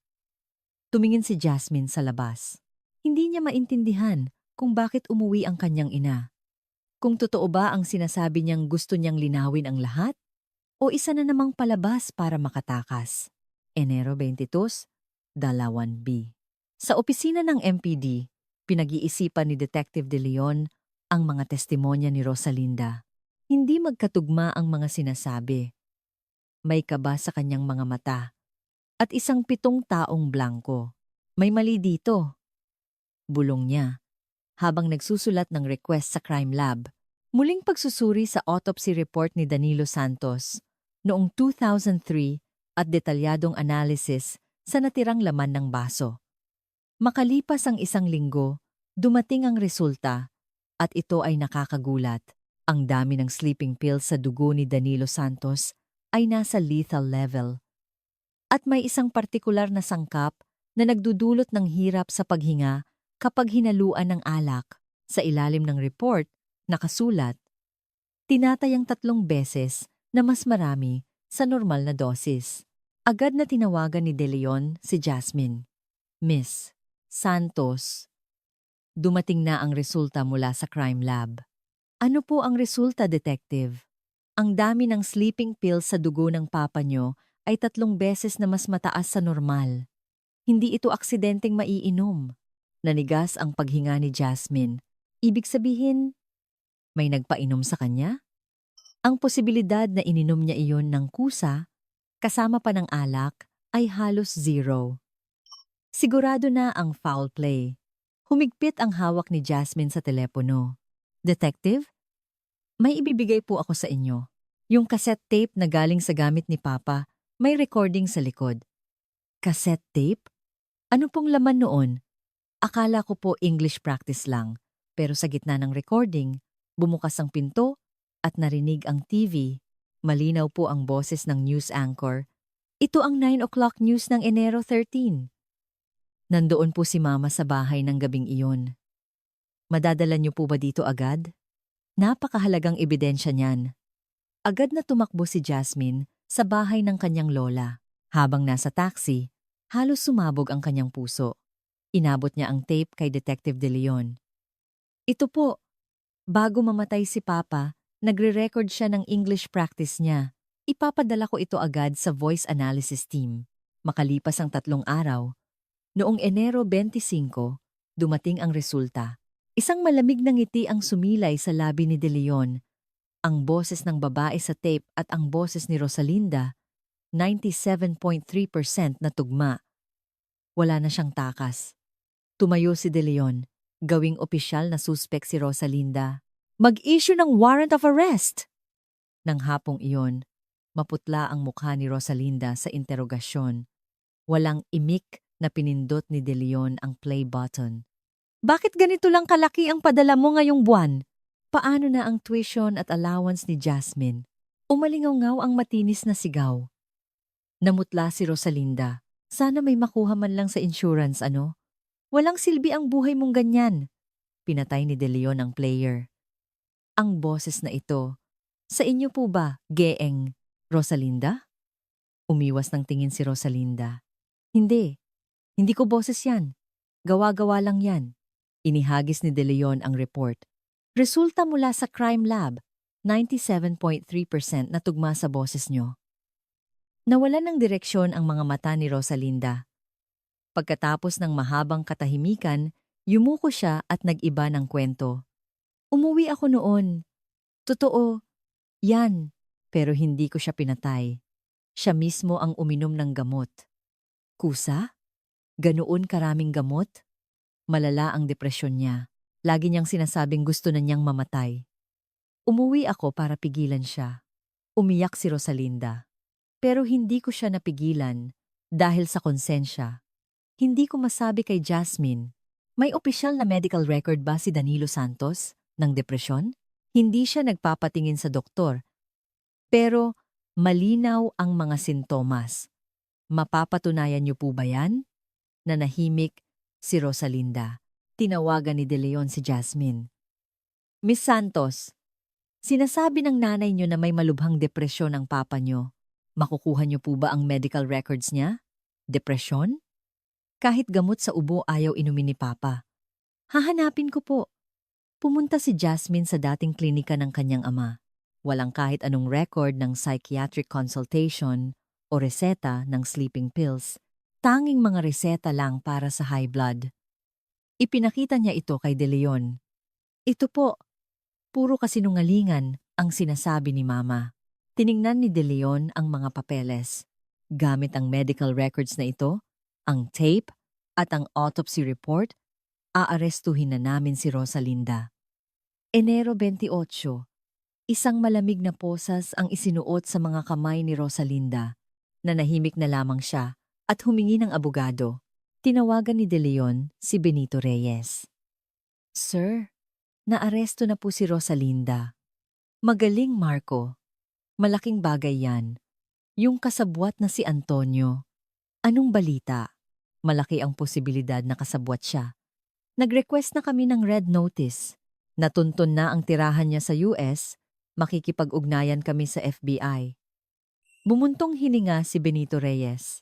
Tumingin si Jasmine sa labas. Hindi niya maintindihan kung bakit umuwi ang kanyang ina. Kung totoo ba ang sinasabi niyang gusto niyang linawin ang lahat? O isa na namang palabas para makatakas? Enero 22, Dalawan B. Sa opisina ng MPD, pinag-iisipan ni Detective De Leon ang mga testimonya ni Rosalinda. Hindi magkatugma ang mga sinasabi. May kaba sa kanyang mga mata at isang 7 taong blanko. May mali dito. Bulong niya habang nagsusulat ng request sa crime lab. Muling pagsusuri sa autopsy report ni Danilo Santos noong 2003 at detalyadong analysis sa natirang laman ng baso. Makalipas ang 1 linggo, dumating ang resulta at ito ay nakakagulat. Ang dami ng sleeping pills sa dugo ni Danilo Santos ay nasa lethal level. At may isang partikular na sangkap na nagdudulot ng hirap sa paghinga kapag hinaluan ng alak. Sa ilalim ng report, nakasulat, tinatayang 3 beses na mas marami sa normal na dosis. Agad na tinawagan ni De Leon si Jasmine. Miss Santos, dumating na ang resulta mula sa crime lab. Ano po ang resulta, detective? Ang dami ng sleeping pills sa dugo ng papa nyo ay 3 beses na mas mataas sa normal. Hindi ito aksidenteng maiinom. Nanigas ang paghinga ni Jasmine. Ibig sabihin, may nagpainom sa kanya? Ang posibilidad na ininom niya iyon ng kusa, kasama pa ng alak, ay halos 0. Sigurado na ang foul play. Humigpit ang hawak ni Jasmine sa telepono. Detective, may ibibigay po ako sa inyo. Yung cassette tape na galing sa gamit ni Papa, may recording sa likod. Cassette tape? Ano pong laman noon? Akala ko po English practice lang, pero sa gitna ng recording, bumukas ang pinto at narinig ang TV. Malinaw po ang boses ng news anchor. Ito ang 9 o'clock news ng Enero 13. Nandoon po si Mama sa bahay ng gabing iyon. Madadala niyo po ba dito agad? Napakahalagang ebidensya niyan. Agad na tumakbo si Jasmine sa bahay ng kanyang lola. Habang nasa taxi, halos sumabog ang kanyang puso. Inabot niya ang tape kay Detective De Leon. Ito po, bago mamatay si Papa, nagre-record siya ng English practice niya. Ipapadala ko ito agad sa voice analysis team. Makalipas ang 3 araw, noong Enero 25, dumating ang resulta. Isang malamig na ngiti ang sumilay sa labi ni De Leon. Ang boses ng babae sa tape at ang boses ni Rosalinda, 97.3% na tugma. Wala na siyang takas. Tumayo si De Leon, gawing opisyal na suspect si Rosalinda. Mag-issue ng warrant of arrest! Nang hapong iyon, maputla ang mukha ni Rosalinda sa interogasyon. Walang imik na pinindot ni De Leon ang play button. Bakit ganito lang kalaki ang padala mo ngayong buwan? Paano na ang tuition at allowance ni Jasmine? Umalingaw-ngaw ang matinis na sigaw. Namutla si Rosalinda. Sana may makuha man lang sa insurance, ano? Walang silbi ang buhay mong ganyan. Pinatay ni De Leon ang player. Ang boses na ito, sa inyo po ba, Geeng Rosalinda? Umiwas ng tingin si Rosalinda. Hindi. Hindi ko boses yan. Gawa-gawa lang yan. Inihagis ni De Leon ang report. Resulta mula sa crime lab, 97.3% na tugma sa boses nyo. Nawalan ng direksyon ang mga mata ni Rosalinda. Pagkatapos ng mahabang katahimikan, yumuko siya at nag-iba ng kwento. Umuwi ako noon. Totoo, yan. Pero hindi ko siya pinatay. Siya mismo ang uminom ng gamot. Kusa? Ganoon karaming gamot? Malala ang depresyon niya. Lagi niyang sinasabing gusto na niyang mamatay. Umuwi ako para pigilan siya. Umiyak si Rosalinda. Pero hindi ko siya napigilan dahil sa konsensya. Hindi ko masabi kay Jasmine, may opisyal na medical record ba si Danilo Santos ng depresyon? Hindi siya nagpapatingin sa doktor. Pero malinaw ang mga sintomas. Mapapatunayan niyo po ba yan? Nanahimik si Rosalinda. Tinawagan ni De Leon si Jasmine. Miss Santos, sinasabi ng nanay niyo na may malubhang depresyon ang papa niyo. Makukuha niyo po ba ang medical records niya? Depresyon? Kahit gamot sa ubo ayaw inumin ni Papa. Hahanapin ko po. Pumunta si Jasmine sa dating klinika ng kanyang ama. Walang kahit anong record ng psychiatric consultation o reseta ng sleeping pills. Tanging mga reseta lang para sa high blood. Ipinakita niya ito kay De Leon. Ito po, puro kasinungalingan ang sinasabi ni Mama. Tiningnan ni De Leon ang mga papeles. Gamit ang medical records na ito, ang tape at ang autopsy report, aarestuhin na namin si Rosalinda. Enero 28, isang malamig na posas ang isinuot sa mga kamay ni Rosalinda. Nanahimik na lamang siya at humingi ng abogado. Tinawagan ni De Leon si Benito Reyes. Sir, naaresto na po si Rosalinda. Magaling, Marco. Malaking bagay yan. Yung kasabwat na si Antonio. Anong balita? Malaki ang posibilidad na kasabwat siya. Nag-request na kami ng red notice. Natuntun na ang tirahan niya sa US, makikipag-ugnayan kami sa FBI. Bumuntong hininga si Benito Reyes.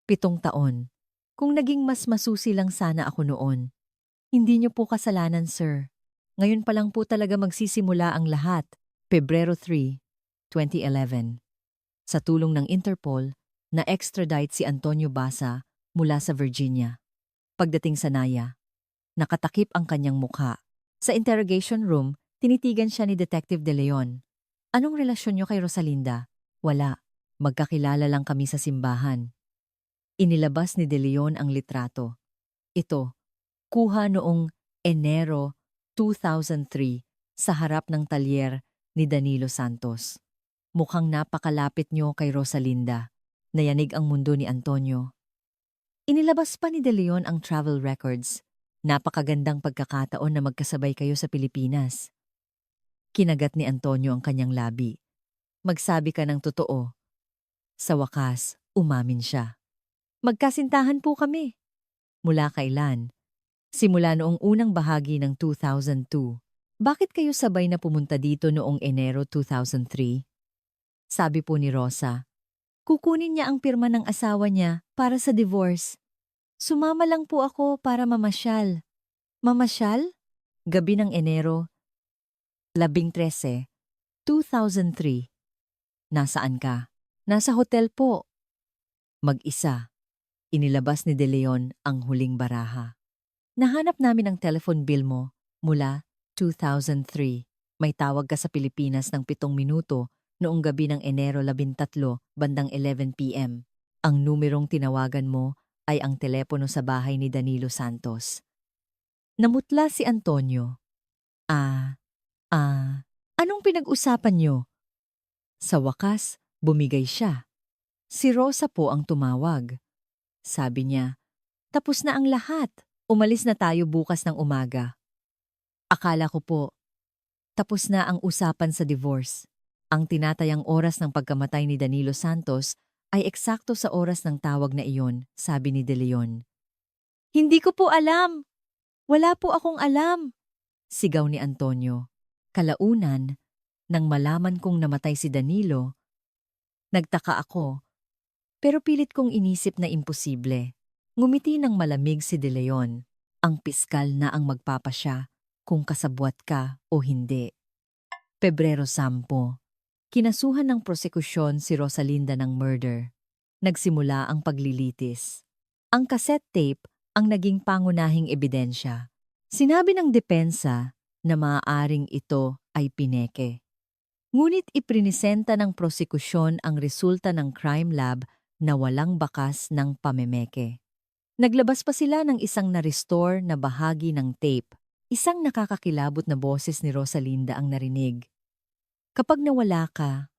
7 taon. Kung naging mas masusi lang sana ako noon. Hindi niyo po kasalanan, sir. Ngayon pa lang po talaga magsisimula ang lahat. Pebrero 3, 2011. Sa tulong ng Interpol, na-extradite si Antonio Basa mula sa Virginia. Pagdating sa Naya, nakatakip ang kanyang mukha. Sa interrogation room, tinitigan siya ni Detective De Leon. Anong relasyon niyo kay Rosalinda? Wala. Magkakilala lang kami sa simbahan. Inilabas ni De Leon ang litrato. Ito, kuha noong Enero 2003 sa harap ng talyer ni Danilo Santos. Mukhang napakalapit niyo kay Rosalinda. Nayanig ang mundo ni Antonio. Inilabas pa ni De Leon ang travel records. Napakagandang pagkakataon na magkasabay kayo sa Pilipinas. Kinagat ni Antonio ang kanyang labi. Magsabi ka ng totoo. Sa wakas, umamin siya. Magkasintahan po kami. Mula kailan? Simula noong unang bahagi ng 2002. Bakit kayo sabay na pumunta dito noong Enero 2003? Sabi po ni Rosa. Kukunin niya ang pirma ng asawa niya para sa divorce. Sumama lang po ako para mamasyal. Mamasyal? Gabi ng Enero 13, 2003. Nasaan ka? Nasa hotel po. Mag-isa. Inilabas ni De Leon ang huling baraha. Nahanap namin ang telephone bill mo mula 2003. May tawag ka sa Pilipinas ng 7 minuto noong gabi ng Enero 13, bandang 11 p.m. Ang numerong tinawagan mo ay ang telepono sa bahay ni Danilo Santos. Namutla si Antonio. Anong pinag-usapan niyo? Sa wakas, bumigay siya. Si Rosa po ang tumawag. Sabi niya, tapos na ang lahat. Umalis na tayo bukas ng umaga. Akala ko po, tapos na ang usapan sa divorce. Ang tinatayang oras ng pagkamatay ni Danilo Santos ay eksakto sa oras ng tawag na iyon, sabi ni De Leon. Hindi ko po alam. Wala po akong alam. Sigaw ni Antonio. Kalaunan, nang malaman kong namatay si Danilo, nagtaka ako, pero pilit kong inisip na imposible. Ngumiti ng malamig si De Leon. Ang piskal na ang magpapasya kung kasabwat ka o hindi. Pebrero 10. Kinasuhan ng prosekusyon si Rosalinda ng murder. Nagsimula ang paglilitis. Ang cassette tape ang naging pangunahing ebidensya. Sinabi ng depensa na maaaring ito ay pineke. Ngunit iprinisenta ng prosekusyon ang resulta ng crime lab na walang bakas ng pamemeke. Naglabas pa sila ng isang na-restore na bahagi ng tape. Isang nakakakilabot na boses ni Rosalinda ang narinig. Kapag nawala ka,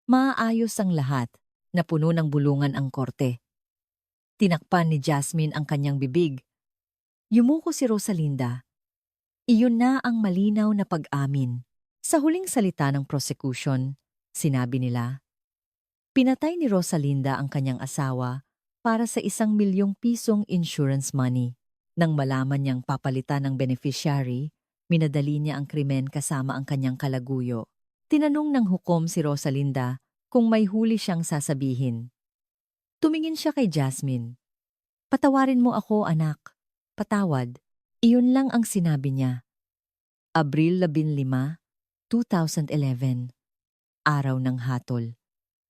maaayos ang lahat na puno ng bulungan ang korte. Tinakpan ni Jasmine ang kanyang bibig. Yumuko si Rosalinda. Iyon na ang malinaw na pag-amin. Sa huling salita ng prosecution, sinabi nila, pinatay ni Rosalinda ang kanyang asawa para sa 1 milyong pisong insurance money. Nang malaman niyang papalitan ng beneficiary, minadali niya ang krimen kasama ang kanyang kalaguyo. Tinanong ng hukom si Rosalinda kung may huli siyang sasabihin. Tumingin siya kay Jasmine. Patawarin mo ako, anak. Patawad. Iyon lang ang sinabi niya. Abril 15, 2011. Araw ng hatol.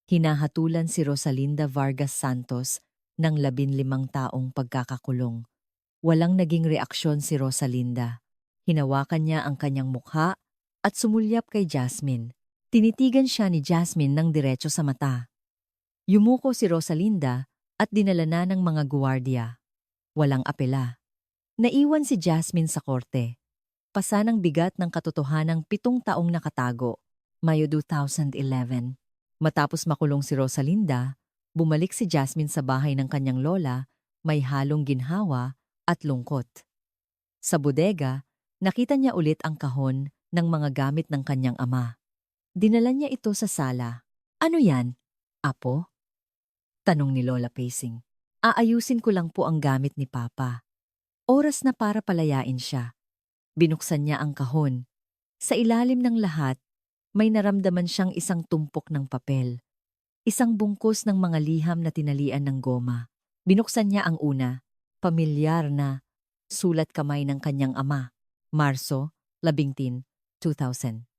Hinahatulan si Rosalinda Vargas Santos ng 15 taong pagkakakulong. Walang naging reaksyon si Rosalinda. Hinawakan niya ang kanyang mukha at sumulyap kay Jasmine. Tinitigan siya ni Jasmine ng diretso sa mata. Yumuko si Rosalinda at dinala na ng mga guwardiya. Walang apela. Naiwan si Jasmine sa korte. Pasa ng bigat ng katotohanang 7 taong nakatago. Mayo 2011. Matapos makulong si Rosalinda, bumalik si Jasmine sa bahay ng kanyang lola, may halong ginhawa at lungkot. Sa bodega, nakita niya ulit ang kahon ng mga gamit ng kanyang ama. Dinala niya ito sa sala. Ano yan? Apo? Tanong ni Lola Pacing. Aayusin ko lang po ang gamit ni Papa. Oras na para palayain siya. Binuksan niya ang kahon. Sa ilalim ng lahat, may naramdaman siyang isang tumpok ng papel. Isang bungkus ng mga liham na tinalian ng goma. Binuksan niya ang una, pamilyar na sulat kamay ng kanyang ama. Marso 11, 2000.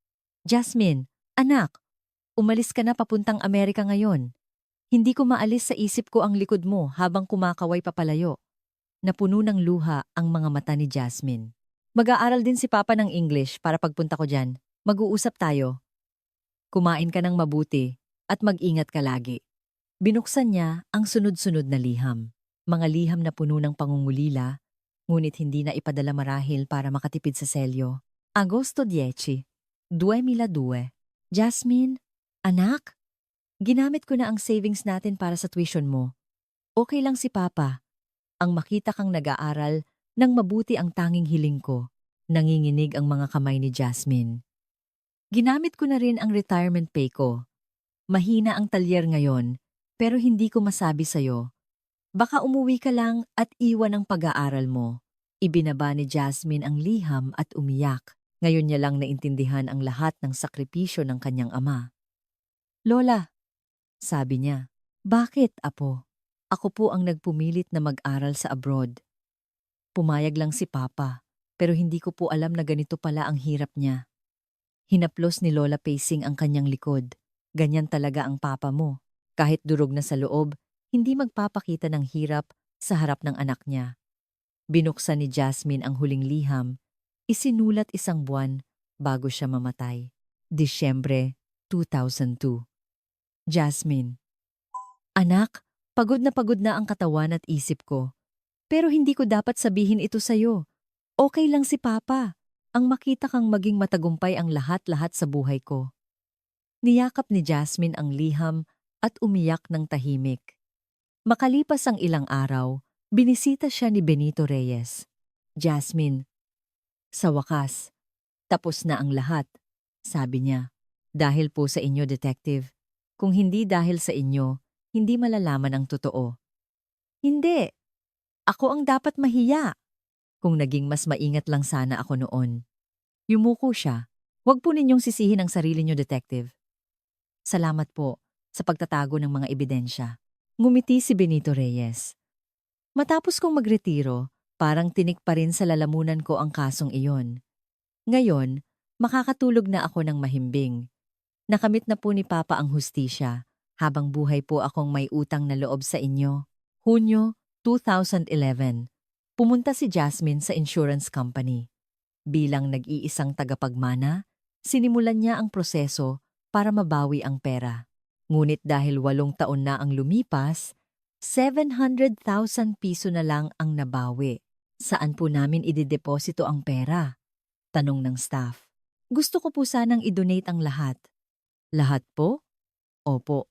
Jasmine, anak, umalis ka na papuntang Amerika ngayon. Hindi ko maalis sa isip ko ang likod mo habang kumakaway papalayo. Napuno ng luha ang mga mata ni Jasmine. Mag-aaral din si Papa ng English para pagpunta ko dyan. Mag-uusap tayo. Kumain ka ng mabuti at mag-ingat ka lagi. Binuksan niya ang sunod-sunod na liham. Mga liham na puno ng pangungulila, ngunit hindi na ipadala marahil para makatipid sa selyo. Agosto 10, 2002. Jasmine, anak, ginamit ko na ang savings natin para sa tuition mo. Okay lang si Papa. Ang makita kang nag-aaral nang mabuti ang tanging hiling ko. Nanginginig ang mga kamay ni Jasmine. Ginamit ko na rin ang retirement pay ko. Mahina ang talyer ngayon, pero hindi ko masabi sa'yo. Baka umuwi ka lang at iwan ang pag-aaral mo. Ibinaba ni Jasmine ang liham at umiyak. Ngayon niya lang naintindihan ang lahat ng sakripisyo ng kanyang ama. Lola, sabi niya, bakit, apo? Ako po ang nagpumilit na mag-aral sa abroad. Pumayag lang si Papa, pero hindi ko po alam na ganito pala ang hirap niya. Hinaplos ni Lola pacing ang kanyang likod. Ganyan talaga ang papa mo. Kahit durog na sa loob, hindi magpapakita ng hirap sa harap ng anak niya. Binuksan ni Jasmine ang huling liham. Isinulat 1 buwan bago siya mamatay. Disyembre 2002. Jasmine, anak, pagod na ang katawan at isip ko. Pero hindi ko dapat sabihin ito sa'yo. Okay lang si Papa. Ang makita kang maging matagumpay ang lahat-lahat sa buhay ko. Niyakap ni Jasmine ang liham at umiyak ng tahimik. Makalipas ang ilang araw, binisita siya ni Benito Reyes. Jasmine, sa wakas, tapos na ang lahat, sabi niya. Dahil po sa inyo, detective. Kung hindi dahil sa inyo, hindi malalaman ang totoo. Hindi. Ako ang dapat mahiya. Kung naging mas maingat lang sana ako noon. Yumuko siya. Huwag po ninyong sisihin ang sarili niyo, detective. Salamat po sa pagtatago ng mga ebidensya. Ngumiti si Benito Reyes. Matapos kong magretiro, parang tinik pa rin sa lalamunan ko ang kasong iyon. Ngayon, makakatulog na ako ng mahimbing. Nakamit na po ni Papa ang hustisya, habang buhay po akong may utang na loob sa inyo. Hunyo 2011. Pumunta si Jasmine sa insurance company. Bilang nag-iisang tagapagmana, sinimulan niya ang proseso para mabawi ang pera. Ngunit dahil 8 taon na ang lumipas, 700,000 piso na lang ang nabawi. Saan po namin idedeposito ang pera? Tanong ng staff. Gusto ko po sanang i-donate ang lahat. Lahat po? Opo.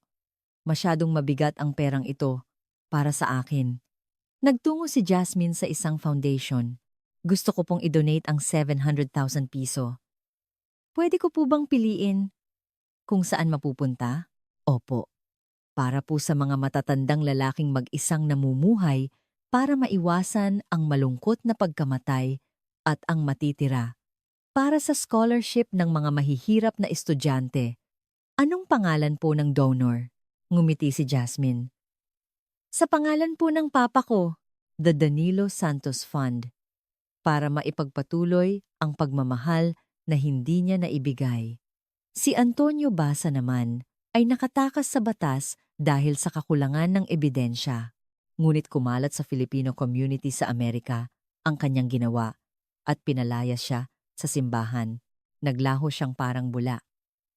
Masyadong mabigat ang perang ito para sa akin. Nagtungo si Jasmine sa isang foundation. Gusto ko pong i-donate ang 700,000 piso. Pwede ko po bang piliin kung saan mapupunta? Opo. Para po sa mga matatandang lalaking mag-isang namumuhay para maiwasan ang malungkot na pagkamatay at ang matitira. Para sa scholarship ng mga mahihirap na estudyante. Anong pangalan po ng donor? Ngumiti si Jasmine. Sa pangalan po ng papa ko, the Danilo Santos Fund, para maipagpatuloy ang pagmamahal na hindi niya naibigay. Si Antonio Basa naman ay nakatakas sa batas dahil sa kakulangan ng ebidensya. Ngunit kumalat sa Filipino community sa Amerika ang kanyang ginawa at pinalayas siya sa simbahan. Naglaho siyang parang bula.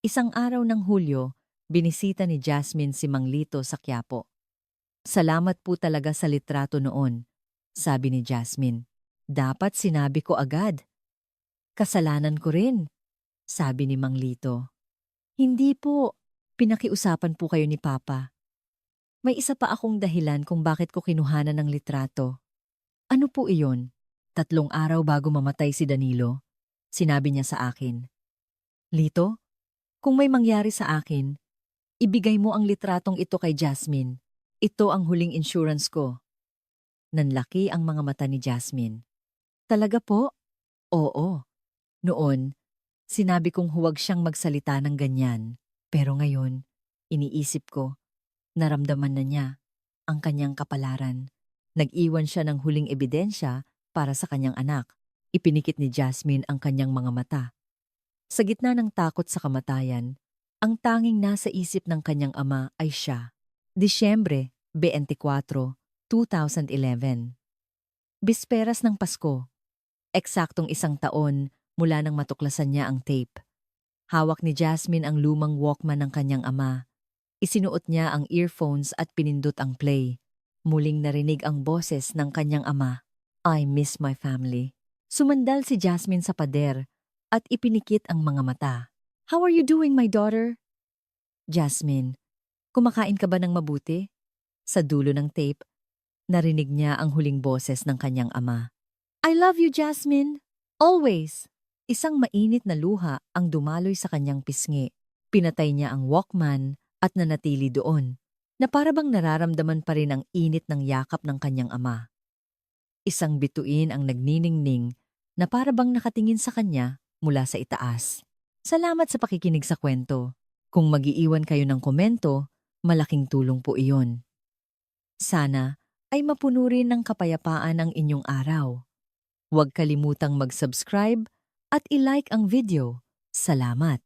Isang araw ng Hulyo, binisita ni Jasmine si Mang Lito sa Quiapo. Salamat po talaga sa litrato noon, sabi ni Jasmine. Dapat sinabi ko agad. Kasalanan ko rin, sabi ni Mang Lito. Hindi po, pinakiusapan po kayo ni Papa. May isa pa akong dahilan kung bakit ko kinuhanan ng litrato. Ano po iyon? 3 araw bago mamatay si Danilo, sinabi niya sa akin. Lito, kung may mangyari sa akin, ibigay mo ang litratong ito kay Jasmine. Ito ang huling insurance ko. Nanlaki ang mga mata ni Jasmine. Talaga po? Oo. Noon, sinabi kong huwag siyang magsalita ng ganyan. Pero ngayon, iniisip ko, Naramdaman na niya ang kanyang kapalaran. Nag-iwan siya ng huling ebidensya para sa kanyang anak. Ipinikit ni Jasmine ang kanyang mga mata. Sa gitna ng takot sa kamatayan, ang tanging nasa isip ng kanyang ama ay siya. Disyembre 24, 2011. Bisperas ng Pasko. Eksaktong 1 taon mula nang matuklasan niya ang tape. Hawak ni Jasmine ang lumang Walkman ng kanyang ama. Isinuot niya ang earphones at pinindot ang play. Muling narinig ang boses ng kanyang ama. I miss my family. Sumandal si Jasmine sa pader at ipinikit ang mga mata. How are you doing, my daughter? Jasmine, kumakain ka ba ng mabuti? Sa dulo ng tape, narinig niya ang huling boses ng kanyang ama. I love you, Jasmine. Always. Isang mainit na luha ang dumaloy sa kanyang pisngi. Pinatay niya ang Walkman at nanatili doon, na parabang nararamdaman pa rin ang init ng yakap ng kanyang ama. Isang bituin ang nagniningning na parabang nakatingin sa kanya mula sa itaas. Salamat sa pakikinig sa kwento. Kung mag-iiwan kayo ng komento, malaking tulong po iyon. Sana ay mapuno rin ng kapayapaan ang inyong araw. Huwag kalimutang mag-subscribe at i-like ang video. Salamat!